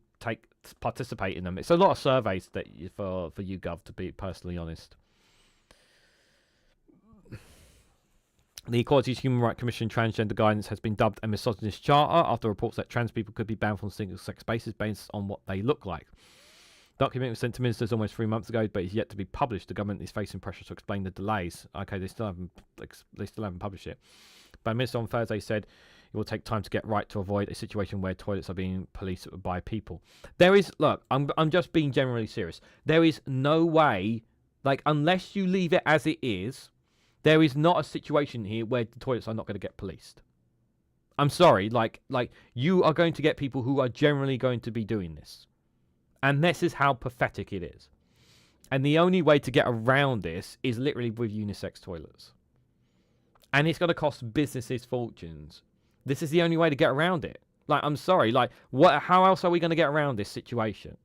participate in them. It's a lot of surveys that for YouGov, to be personally honest. The Equality and Human Rights Commission transgender guidance has been dubbed a misogynist charter after reports that trans people could be banned from single-sex spaces based on what they look like. The document was sent to ministers almost 3 months ago, but is yet to be published. The government is facing pressure to explain the delays. Okay, they still haven't published it. But the minister on Thursday said it will take time to get right to avoid a situation where toilets are being policed by people. Look, I'm just being generally serious. There is no way, like, unless you leave it as it is, there is not a situation here where the toilets are not going to get policed. I'm sorry, like you are going to get people who are generally going to be doing this. And this is how pathetic it is. And the only way to get around this is literally with unisex toilets. And it's going to cost businesses fortunes. This is the only way to get around it. Like, I'm sorry, like, how else are we going to get around this situation?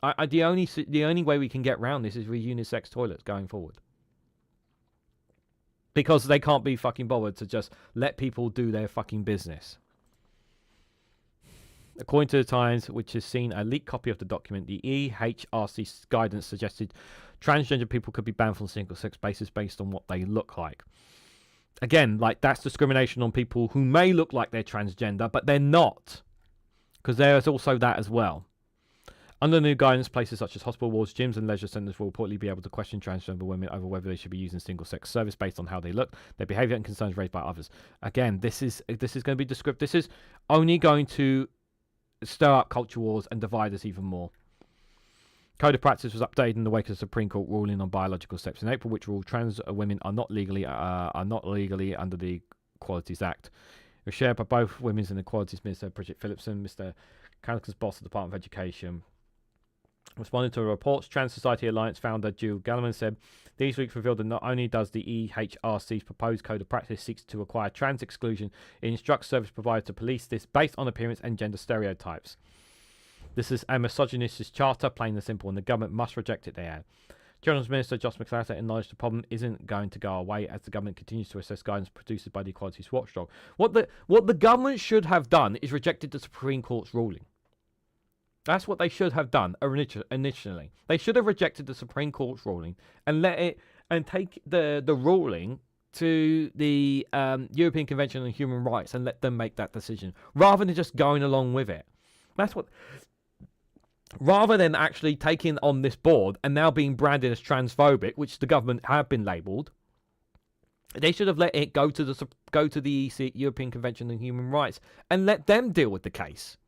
The only way we can get around this is with unisex toilets going forward. Because they can't be fucking bothered to just let people do their fucking business. According to the Times, which has seen a leaked copy of the document, the EHRC guidance suggested transgender people could be banned from single-sex spaces based on what they look like. Again, like, that's discrimination on people who may look like they're transgender, but they're not. Because there is also that as well. Under the new guidance, places such as hospital wards, gyms and leisure centres will reportedly be able to question transgender women over whether they should be using single-sex service based on how they look, their behaviour and concerns raised by others. Again, this is going to be descriptive. This is only going to stir up culture wars and divide us even more. Code of practice was updated in the wake of the Supreme Court ruling on biological steps in April, which ruled trans women are not legally under the Equalities Act. It was shared by both Women's and Equalities Minister Bridget Phillipson, Mr. Canaca's boss at the Department of Education. Responding to reports, Trans Society Alliance founder Jill Galliman said, these weeks revealed that not only does the EHRC's proposed code of practice seek to acquire trans exclusion, it instructs service providers to police this based on appearance and gender stereotypes. This is a misogynist charter, plain and simple, and the government must reject it, they add. Children's Minister Josh McClatchy acknowledged the problem isn't going to go away as the government continues to assess guidance produced by the Equalities Watchdog. What the government should have done is rejected the Supreme Court's ruling. That's what they should have done initially. They should have rejected the Supreme Court's ruling and take the ruling to the European Convention on Human Rights and let them make that decision, rather than just going along with it. Rather than actually taking on this board and now being branded as transphobic, which the government have been labelled, they should have let it go to the European Convention on Human Rights and let them deal with the case.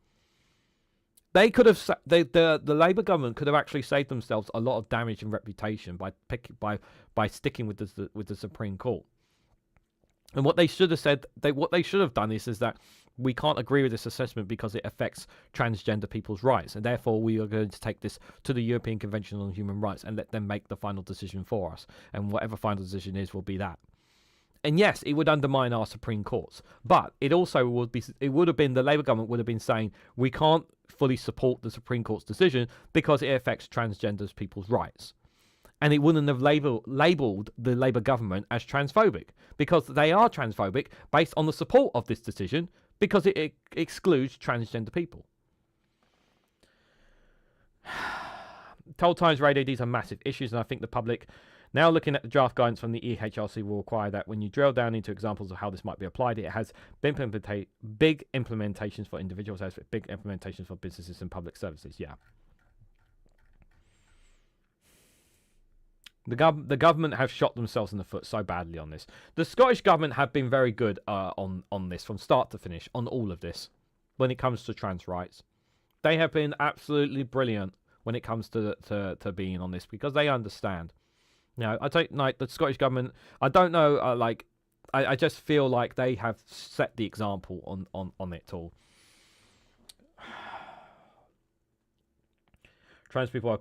They could have the Labour government could have actually saved themselves a lot of damage and reputation by sticking with the Supreme Court. And what they should have said, what they should have done is that we can't agree with this assessment because it affects transgender people's rights, and therefore we are going to take this to the European Convention on Human Rights and let them make the final decision for us. And whatever final decision is will be that. And yes, it would undermine our Supreme Courts, but it also would have been the Labour government would have been saying we can't fully support the Supreme Court's decision because it affects transgender people's rights. And it wouldn't have labelled the Labour government as transphobic, because they are transphobic based on the support of this decision, because it excludes transgender people. Told Times Radio, these are massive issues, and I think the public, now looking at the draft guidance from the EHRC, will require that when you drill down into examples of how this might be applied, it has big implementations for individuals, has big implementations for businesses and public services. Yeah. The government have shot themselves in the foot so badly on this. The Scottish government have been very good on this from start to finish, on all of this, when it comes to trans rights. They have been absolutely brilliant when it comes to being on this, because they understand. You know, I don't like the Scottish government. I don't know. I just feel like they have set the example on it all. Trans people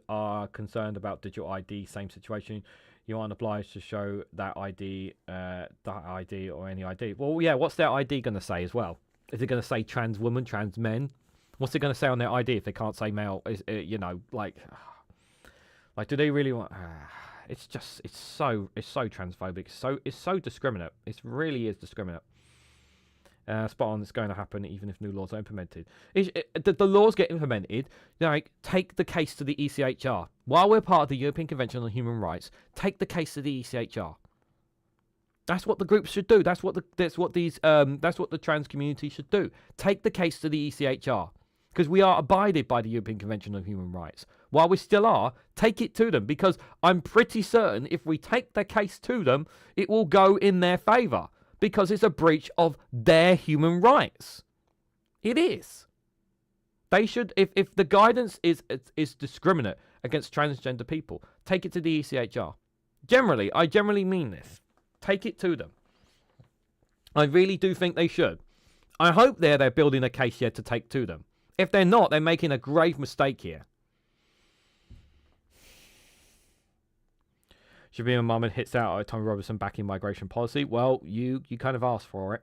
are concerned about digital ID. Same situation. You aren't obliged to show that ID or any ID. Well, yeah. What's their ID going to say as well? Is it going to say trans woman, trans men? What's it going to say on their ID if they can't say male? You know, like do they really want? It's so transphobic. It's so discriminate. It really is discriminate. Spot on. It's going to happen even if new laws are implemented. The laws get implemented. Like, take the case to the ECHR. While we're part of the European Convention on Human Rights, take the case to the ECHR. That's what the groups should do. That's what the trans community should do. Take the case to the ECHR, because we are abided by the European Convention on Human Rights. While we still are, take it to them, because I'm pretty certain if we take the case to them, it will go in their favour. Because it's a breach of their human rights. It is. They should, if the guidance is discriminate against transgender people, take it to the ECHR. I generally mean this. Take it to them. I really do think they should. I hope they're building a case here to take to them. If they're not, they're making a grave mistake here. Shabima Mahmood hits out at Tommy Robertson backing migration policy. Well, you kind of asked for it.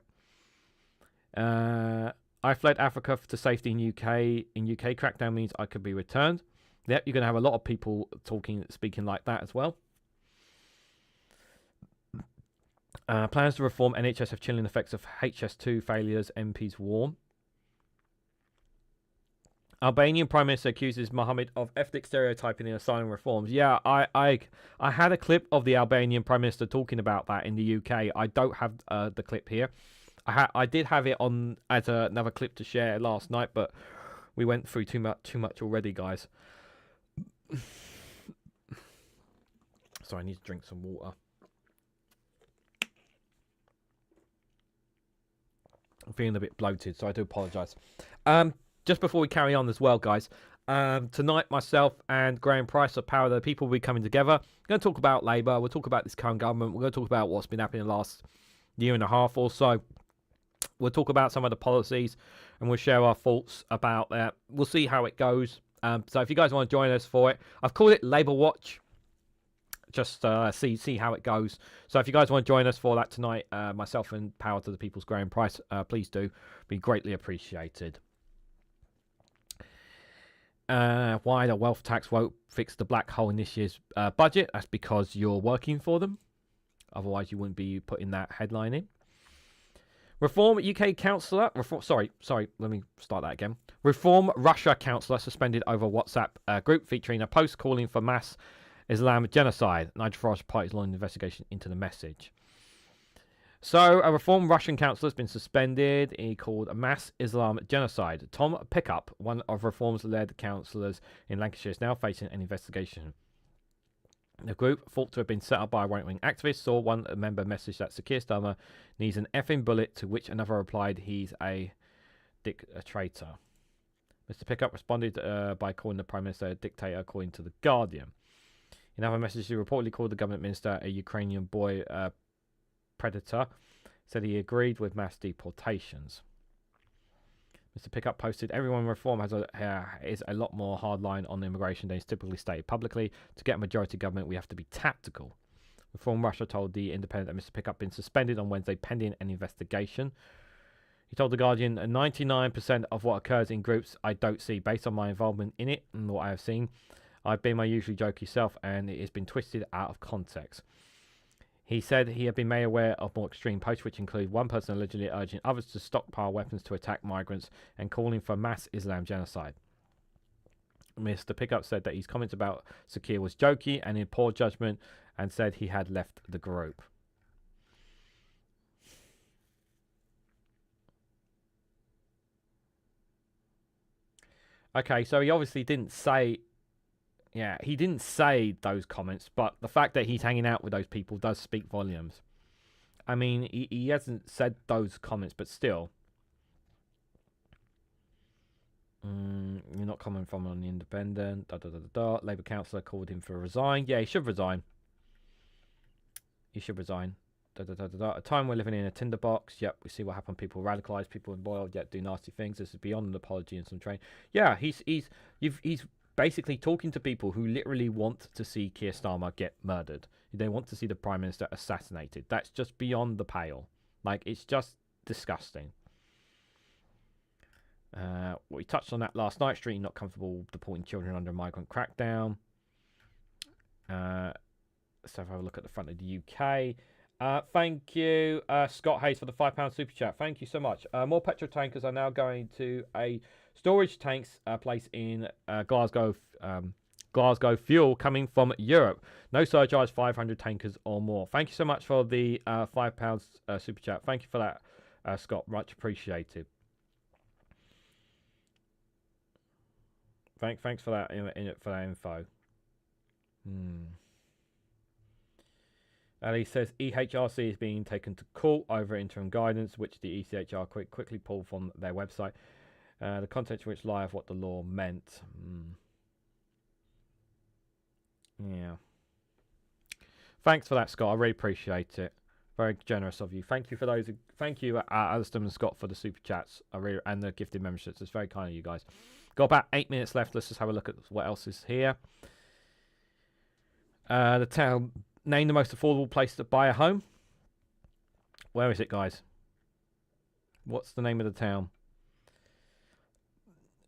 I fled Africa to safety in UK. In UK, crackdown means I could be returned. Yep, you're going to have a lot of people speaking like that as well. Plans to reform NHS have chilling effects of HS2 failures, MPs warn. Albanian Prime Minister accuses Mohammed of ethnic stereotyping in asylum reforms. Yeah, I had a clip of the Albanian Prime Minister talking about that in the UK. I don't have the clip here. I did have it on as another clip to share last night, but we went through too much already, guys. So I need to drink some water. I'm feeling a bit bloated, so I do apologise. Just before we carry on as well, guys, tonight myself and Graham Price of Power of the People will be coming together. We're going to talk about Labour. We'll talk about this current government. We're going to talk about what's been happening in the last year and a half or so. We'll talk about some of the policies, and we'll share our thoughts about that. We'll see how it goes. So if you guys want to join us for it, I've called it Labour Watch. Just see how it goes. So if you guys want to join us for that tonight, myself and Power to the People's Graham Price, please do. Be greatly appreciated. Why the wealth tax won't fix the black hole in this year's budget? That's because you're working for them. Otherwise, you wouldn't be putting that headline in. Reform UK councillor. Let me start that again. Reform Russia councillor suspended over WhatsApp group featuring a post calling for mass Islamic genocide. Nigel Farage Party's launching an investigation into the message. So, a reformed Russian councillor has been suspended. He called a mass Islam genocide. Tom Pickup, one of Reform's-led councillors in Lancashire, is now facing an investigation. The group, thought to have been set up by a right-wing activist, saw one member message that Sir Keir Starmer needs an effing bullet, to which another replied, he's a traitor. Mr. Pickup responded by calling the Prime Minister a dictator, according to The Guardian. In other messages, he reportedly called the government minister a Ukrainian boy predator, said he agreed with mass deportations. Mr. Pickup posted, everyone reform is a lot more hardline on immigration than is typically stated publicly. To get a majority government, we have to be tactical. Reform Russia told The Independent that Mr. Pickup been suspended on Wednesday pending an investigation. He told The Guardian, 99% of what occurs in groups I don't see based on my involvement in it and what I have seen. I've been my usually jokey self and it has been twisted out of context. He said he had been made aware of more extreme posts, which include one person allegedly urging others to stockpile weapons to attack migrants and calling for mass Islam genocide. Mr. Pickup said that his comments about Sakir was jokey and in poor judgment and said he had left the group. Okay, so he obviously didn't say... Yeah, he didn't say those comments, but the fact that he's hanging out with those people does speak volumes. I mean, he hasn't said those comments, but still. You're not coming from on the Independent. Labour councillor called him for resign. Yeah, he should resign. He should resign. A time we're living in a tinderbox. Yep, we see what happened. People radicalise, people embroiled, yet do nasty things. This is beyond an apology and some training. Yeah, he's basically talking to people who literally want to see Keir Starmer get murdered. They want to see the Prime Minister assassinated. That's just beyond the pale. Like, it's just disgusting. We touched on that last night. Street not comfortable deporting children under a migrant crackdown. Let's have a look at the front of the UK. Thank you, Scott Hayes, for the £5 super chat. Thank you so much. More petrol tankers are now going to a storage tanks place in Glasgow. Glasgow fuel coming from Europe. No surcharge, 500 tankers or more. Thank you so much for the £5 super chat. Thank you for that, Scott. Much appreciated. Thanks for that info. Ali says EHRC is being taken to court over interim guidance, which the ECHR quickly pulled from their website. The contents which lie of what the law meant. Yeah. Thanks for that, Scott. I really appreciate it. Very generous of you. Thank you for those. Thank you, Alistair and Scott, for the super chats and the gifted memberships. It's very kind of you guys. Got about 8 minutes left. Let's just have a look at what else is here. The town named the most affordable place to buy a home. Where is it, guys? What's the name of the town?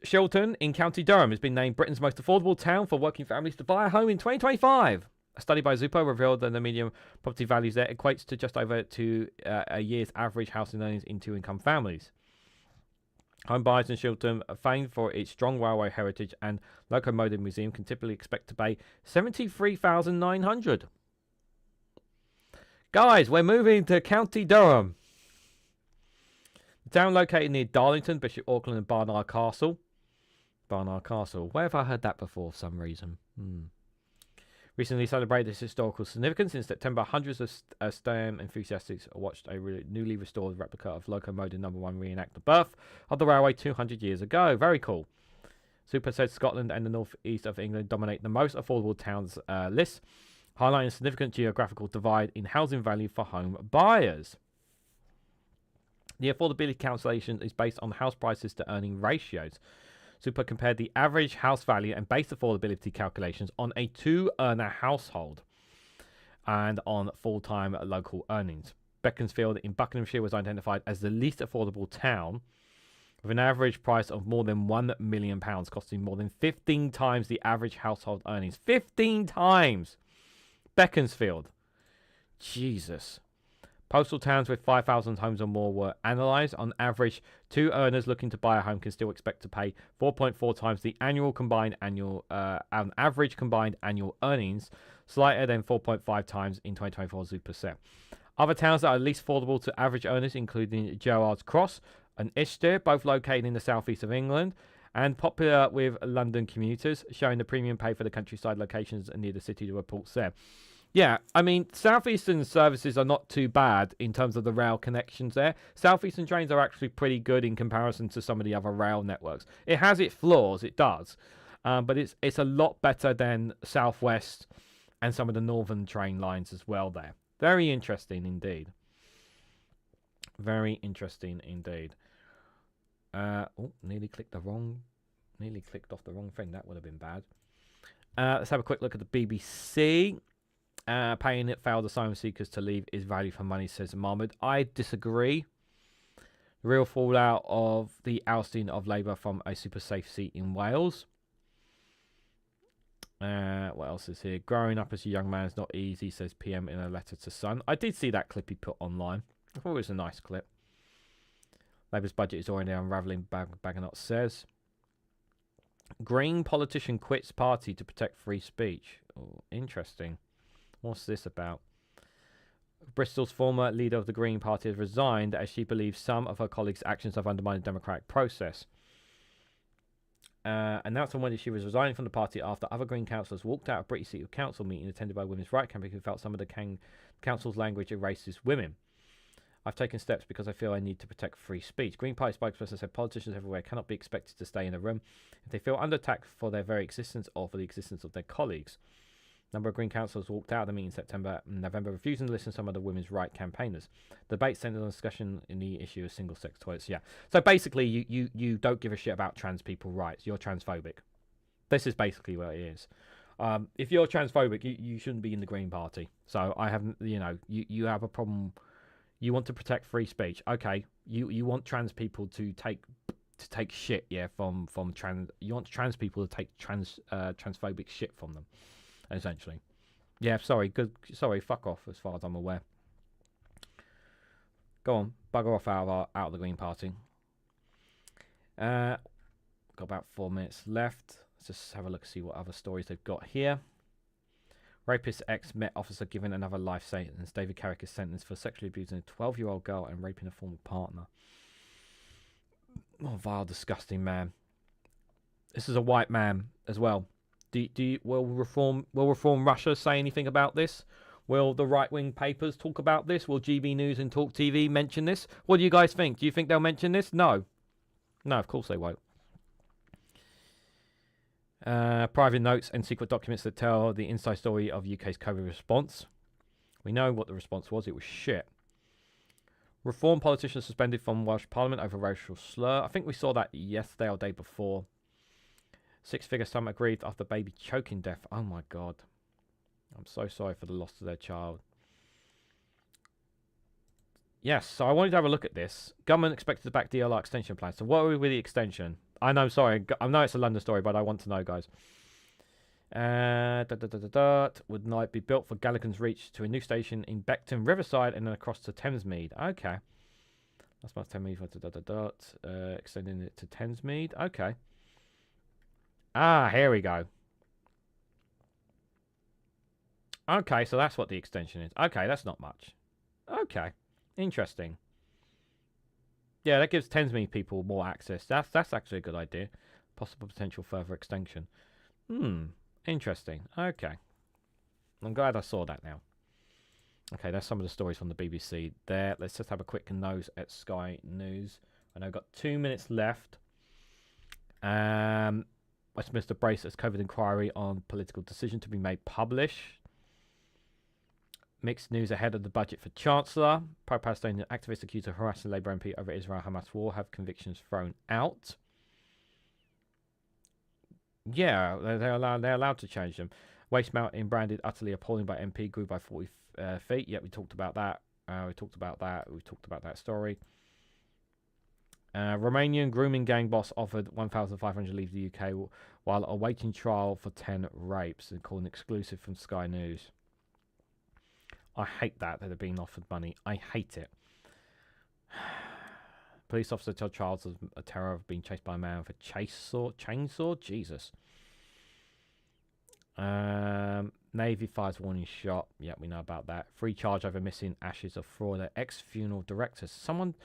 Shilton in County Durham has been named Britain's most affordable town for working families to buy a home in 2025. A study by Zupo revealed that the median property values there equates to just over a year's average housing earnings in two-income families. Home buyers in Shilton, famed for its strong railway heritage and locomotive museum, can typically expect to pay $73,900. Guys, we're moving to County Durham. The town located near Darlington, Bishop Auckland and Barnard Castle. Barnard Castle. Where have I heard that before for some reason? Recently celebrated its historical significance. In September, hundreds of STEM enthusiasts watched a newly restored replica of Locomotive No. 1 reenact the birth of the railway 200 years ago. Very cool. Super said Scotland and the northeast of England dominate the most affordable towns list, highlighting a significant geographical divide in housing value for home buyers. The affordability calculation is based on house prices to earning ratios. Super compared the average house value and base affordability calculations on a two-earner household and on full-time local earnings. Beaconsfield in Buckinghamshire was identified as the least affordable town, with an average price of more than £1 million, costing more than 15 times the average household earnings. 15 times! Beaconsfield. Jesus. Postal towns with 5,000 homes or more were analysed. On average, two earners looking to buy a home can still expect to pay 4.4 times the average combined annual earnings, slighter than 4.5 times in 2024 Super. Other towns that are least affordable to average earners, including Gerrards Cross and Ishtar, both located in the southeast of England, and popular with London commuters, showing the premium pay for the countryside locations near the city, the reports there. Yeah, I mean, Southeastern services are not too bad in terms of the rail connections there. Southeastern trains are actually pretty good in comparison to some of the other rail networks. It has its flaws, it does, but it's a lot better than Southwest and some of the northern train lines as well there. Very interesting indeed. Very interesting indeed. Nearly clicked off the wrong thing. That would have been bad. Let's have a quick look at the BBC. Paying it failed asylum seekers to leave is value for money, says Mahmoud. I disagree. The real fallout of the ousting of Labour from a super safe seat in Wales. What else is here? Growing up as a young man is not easy, says PM in a letter to Sun. I did see that clip he put online. I thought it was a nice clip. Labour's budget is already unravelling, Bagonot says. Green politician quits party to protect free speech. Oh, interesting. What's this about? Bristol's former leader of the Green Party has resigned as she believes some of her colleagues' actions have undermined the democratic process. Announced on Wednesday she was resigning from the party after other Green councillors walked out of British City Council meeting attended by women's rights campaigners who felt some of the council's language erases women. I've taken steps because I feel I need to protect free speech. Green Party spokesperson said politicians everywhere cannot be expected to stay in a room if they feel under attack for their very existence or for the existence of their colleagues. A number of Green councillors walked out of the meeting in September and November, refusing to listen to some of the women's rights campaigners. The debate centered on discussion in the issue of single-sex toilets. Yeah. So basically, you don't give a shit about trans people's rights. You're transphobic. This is basically what it is. If you're transphobic, you shouldn't be in the Green Party. So I haven't, you have a problem. You want to protect free speech. Okay. You want trans people to take shit, yeah, from trans. You want trans people to take transphobic shit from them. Essentially. Yeah, sorry, fuck off as far as I'm aware. Go on, bugger off out of the Green Party. Got about 4 minutes left. Let's just have a look, see what other stories they've got here. Rapist ex-Met officer given another life sentence. David Carrick is sentenced for sexually abusing a 12-year-old girl and raping a former partner. Oh, vile, disgusting man. This is a white man as well. Will Reform Russia say anything about this? Will the right-wing papers talk about this? Will GB News and Talk TV mention this? What do you guys think? Do you think they'll mention this? No. No, of course they won't. Private notes and secret documents that tell the inside story of UK's COVID response. We know what the response was. It was shit. Reform politicians suspended from Welsh Parliament over racial slur. I think we saw that yesterday or day before. Six-figure sum aggrieved after baby choking death. Oh my god. I'm so sorry for the loss of their child. Yes, so I wanted to have a look at this. Government expected to back DLR extension plans. So what are we with the extension? I know, sorry. I know it's a London story, but I want to know, guys. Would night be built for Gallagher's Reach to a new station in Beckton, Riverside, and then across to Thamesmead. Okay. That's my Thamesmead. Extending it to Thamesmead. Okay. Ah, here we go. Okay, so that's what the extension is. Okay, that's not much. Okay, interesting. Yeah, that gives Thamesmead people more access. That's actually a good idea. Possible potential further extension. Interesting. Okay. I'm glad I saw that now. Okay, that's some of the stories from the BBC there. Let's just have a quick nose at Sky News. I know I've got 2 minutes left. Westminster braces COVID inquiry on political decision to be made public. Mixed news ahead of the budget for Chancellor. Pro-Palestinian activists accused of harassing Labour MP over Israel-Hamas war have convictions thrown out. Yeah, they're allowed to change them. Waste mountain branded utterly appalling by MP grew by 40 feet. Yeah, we talked about that. We talked about that story. Romanian grooming gang boss offered 1,500 to leave the UK while awaiting trial for 10 rapes, and called an exclusive from Sky News. I hate that they're being offered money. I hate it. Police officer told Charles of a terror of being chased by a man with a chainsaw. Jesus. Navy fires warning shot. Yeah, we know about that. Free charge over missing ashes of fraud. Ex-funeral director. Someone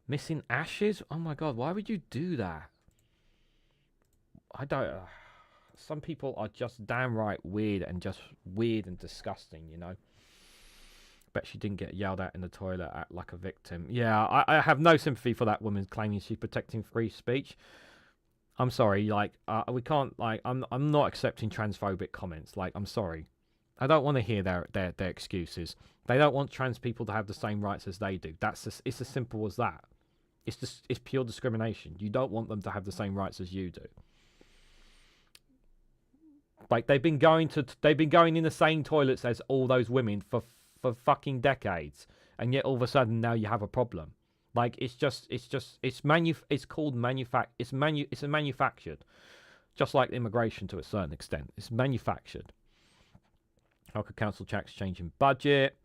missing ashes? Oh my god, why would you do that? I don't... some people are just damn right weird and disgusting, you know. Bet she didn't get yelled at in the toilet like a victim. Yeah, I have no sympathy for that woman claiming she's protecting free speech. I'm sorry, like, we can't, like, I'm not accepting transphobic comments. Like, I'm sorry. I don't want to hear their excuses. They don't want trans people to have the same rights as they do. It's as simple as that. It's pure discrimination. You don't want them to have the same rights as you do. Like, they've been going in the same toilets as all those women for fucking decades, and yet all of a sudden now you have a problem. Like, it's manufactured, just like immigration to a certain extent. It's manufactured. How could council tax changing budget?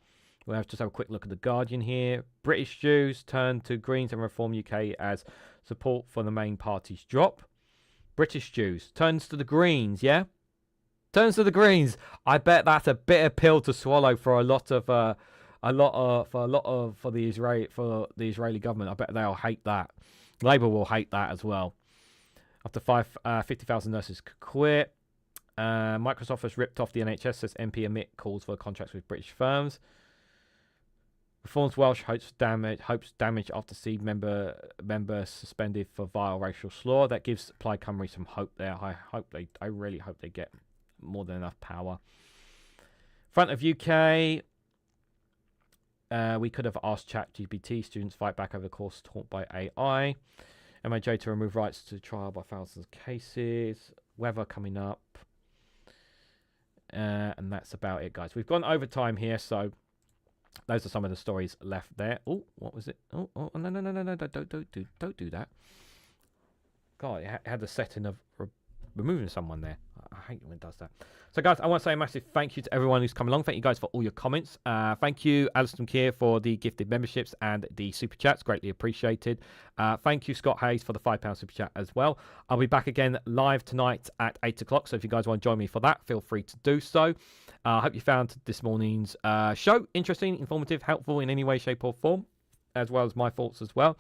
We'll just have a quick look at the Guardian here. British Jews turn to Greens and Reform UK as support for the main parties drop. British Jews turns to the Greens, yeah? Turns to the Greens. I bet that's a bitter pill to swallow for the Israeli government. I bet they'll hate that. Labour will hate that as well. After 50,000 nurses could quit. Microsoft has ripped off the NHS, says MP amid calls for contracts with British firms. Reforms Welsh hopes damage after seed member suspended for vile racial slur. That gives Plaid Cymru some hope there. I really hope they get more than enough power. Front of UK. We could have asked ChatGPT. Students fight back over the course taught by AI. MOJ to remove rights to trial by thousands of cases. Weather coming up. And that's about it, guys. We've gone over time here, so those are some of the stories left there. Oh, what was it? Oh, no, don't do that. God, it had the setting of removing someone there. I hate when it does that. So, guys, I want to say a massive thank you to everyone who's come along. Thank you, guys, for all your comments. Thank you, Alison Keir, for the gifted memberships and the super chats. Greatly appreciated. Thank you, Scott Hayes, for the £5 super chat as well. I'll be back again live tonight at 8 o'clock. So if you guys want to join me for that, feel free to do so. I hope you found this morning's show interesting, informative, helpful in any way, shape, or form, as well as my thoughts as well.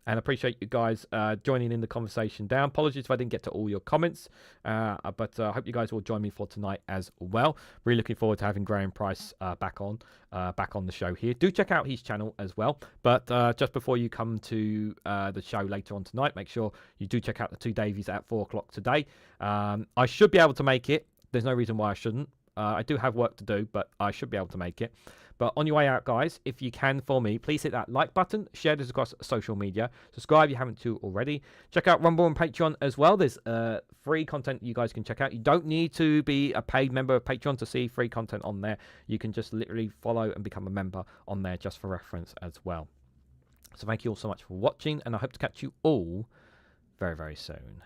And I appreciate you guys joining in the conversation down. Apologies if I didn't get to all your comments, but I hope you guys will join me for tonight as well. Really looking forward to having Graham Price back on the show here. Do check out his channel as well. But just before you come to the show later on tonight, make sure you do check out the two Davies at 4 o'clock today. I should be able to make it. There's no reason why I shouldn't. I do have work to do, but I should be able to make it. But on your way out, guys, if you can for me, please hit that like button, share this across social media, subscribe if you haven't already. Check out Rumble and Patreon as well. There's free content you guys can check out. You don't need to be a paid member of Patreon to see free content on there. You can just literally follow and become a member on there just for reference as well. So thank you all so much for watching, and I hope to catch you all very, very soon.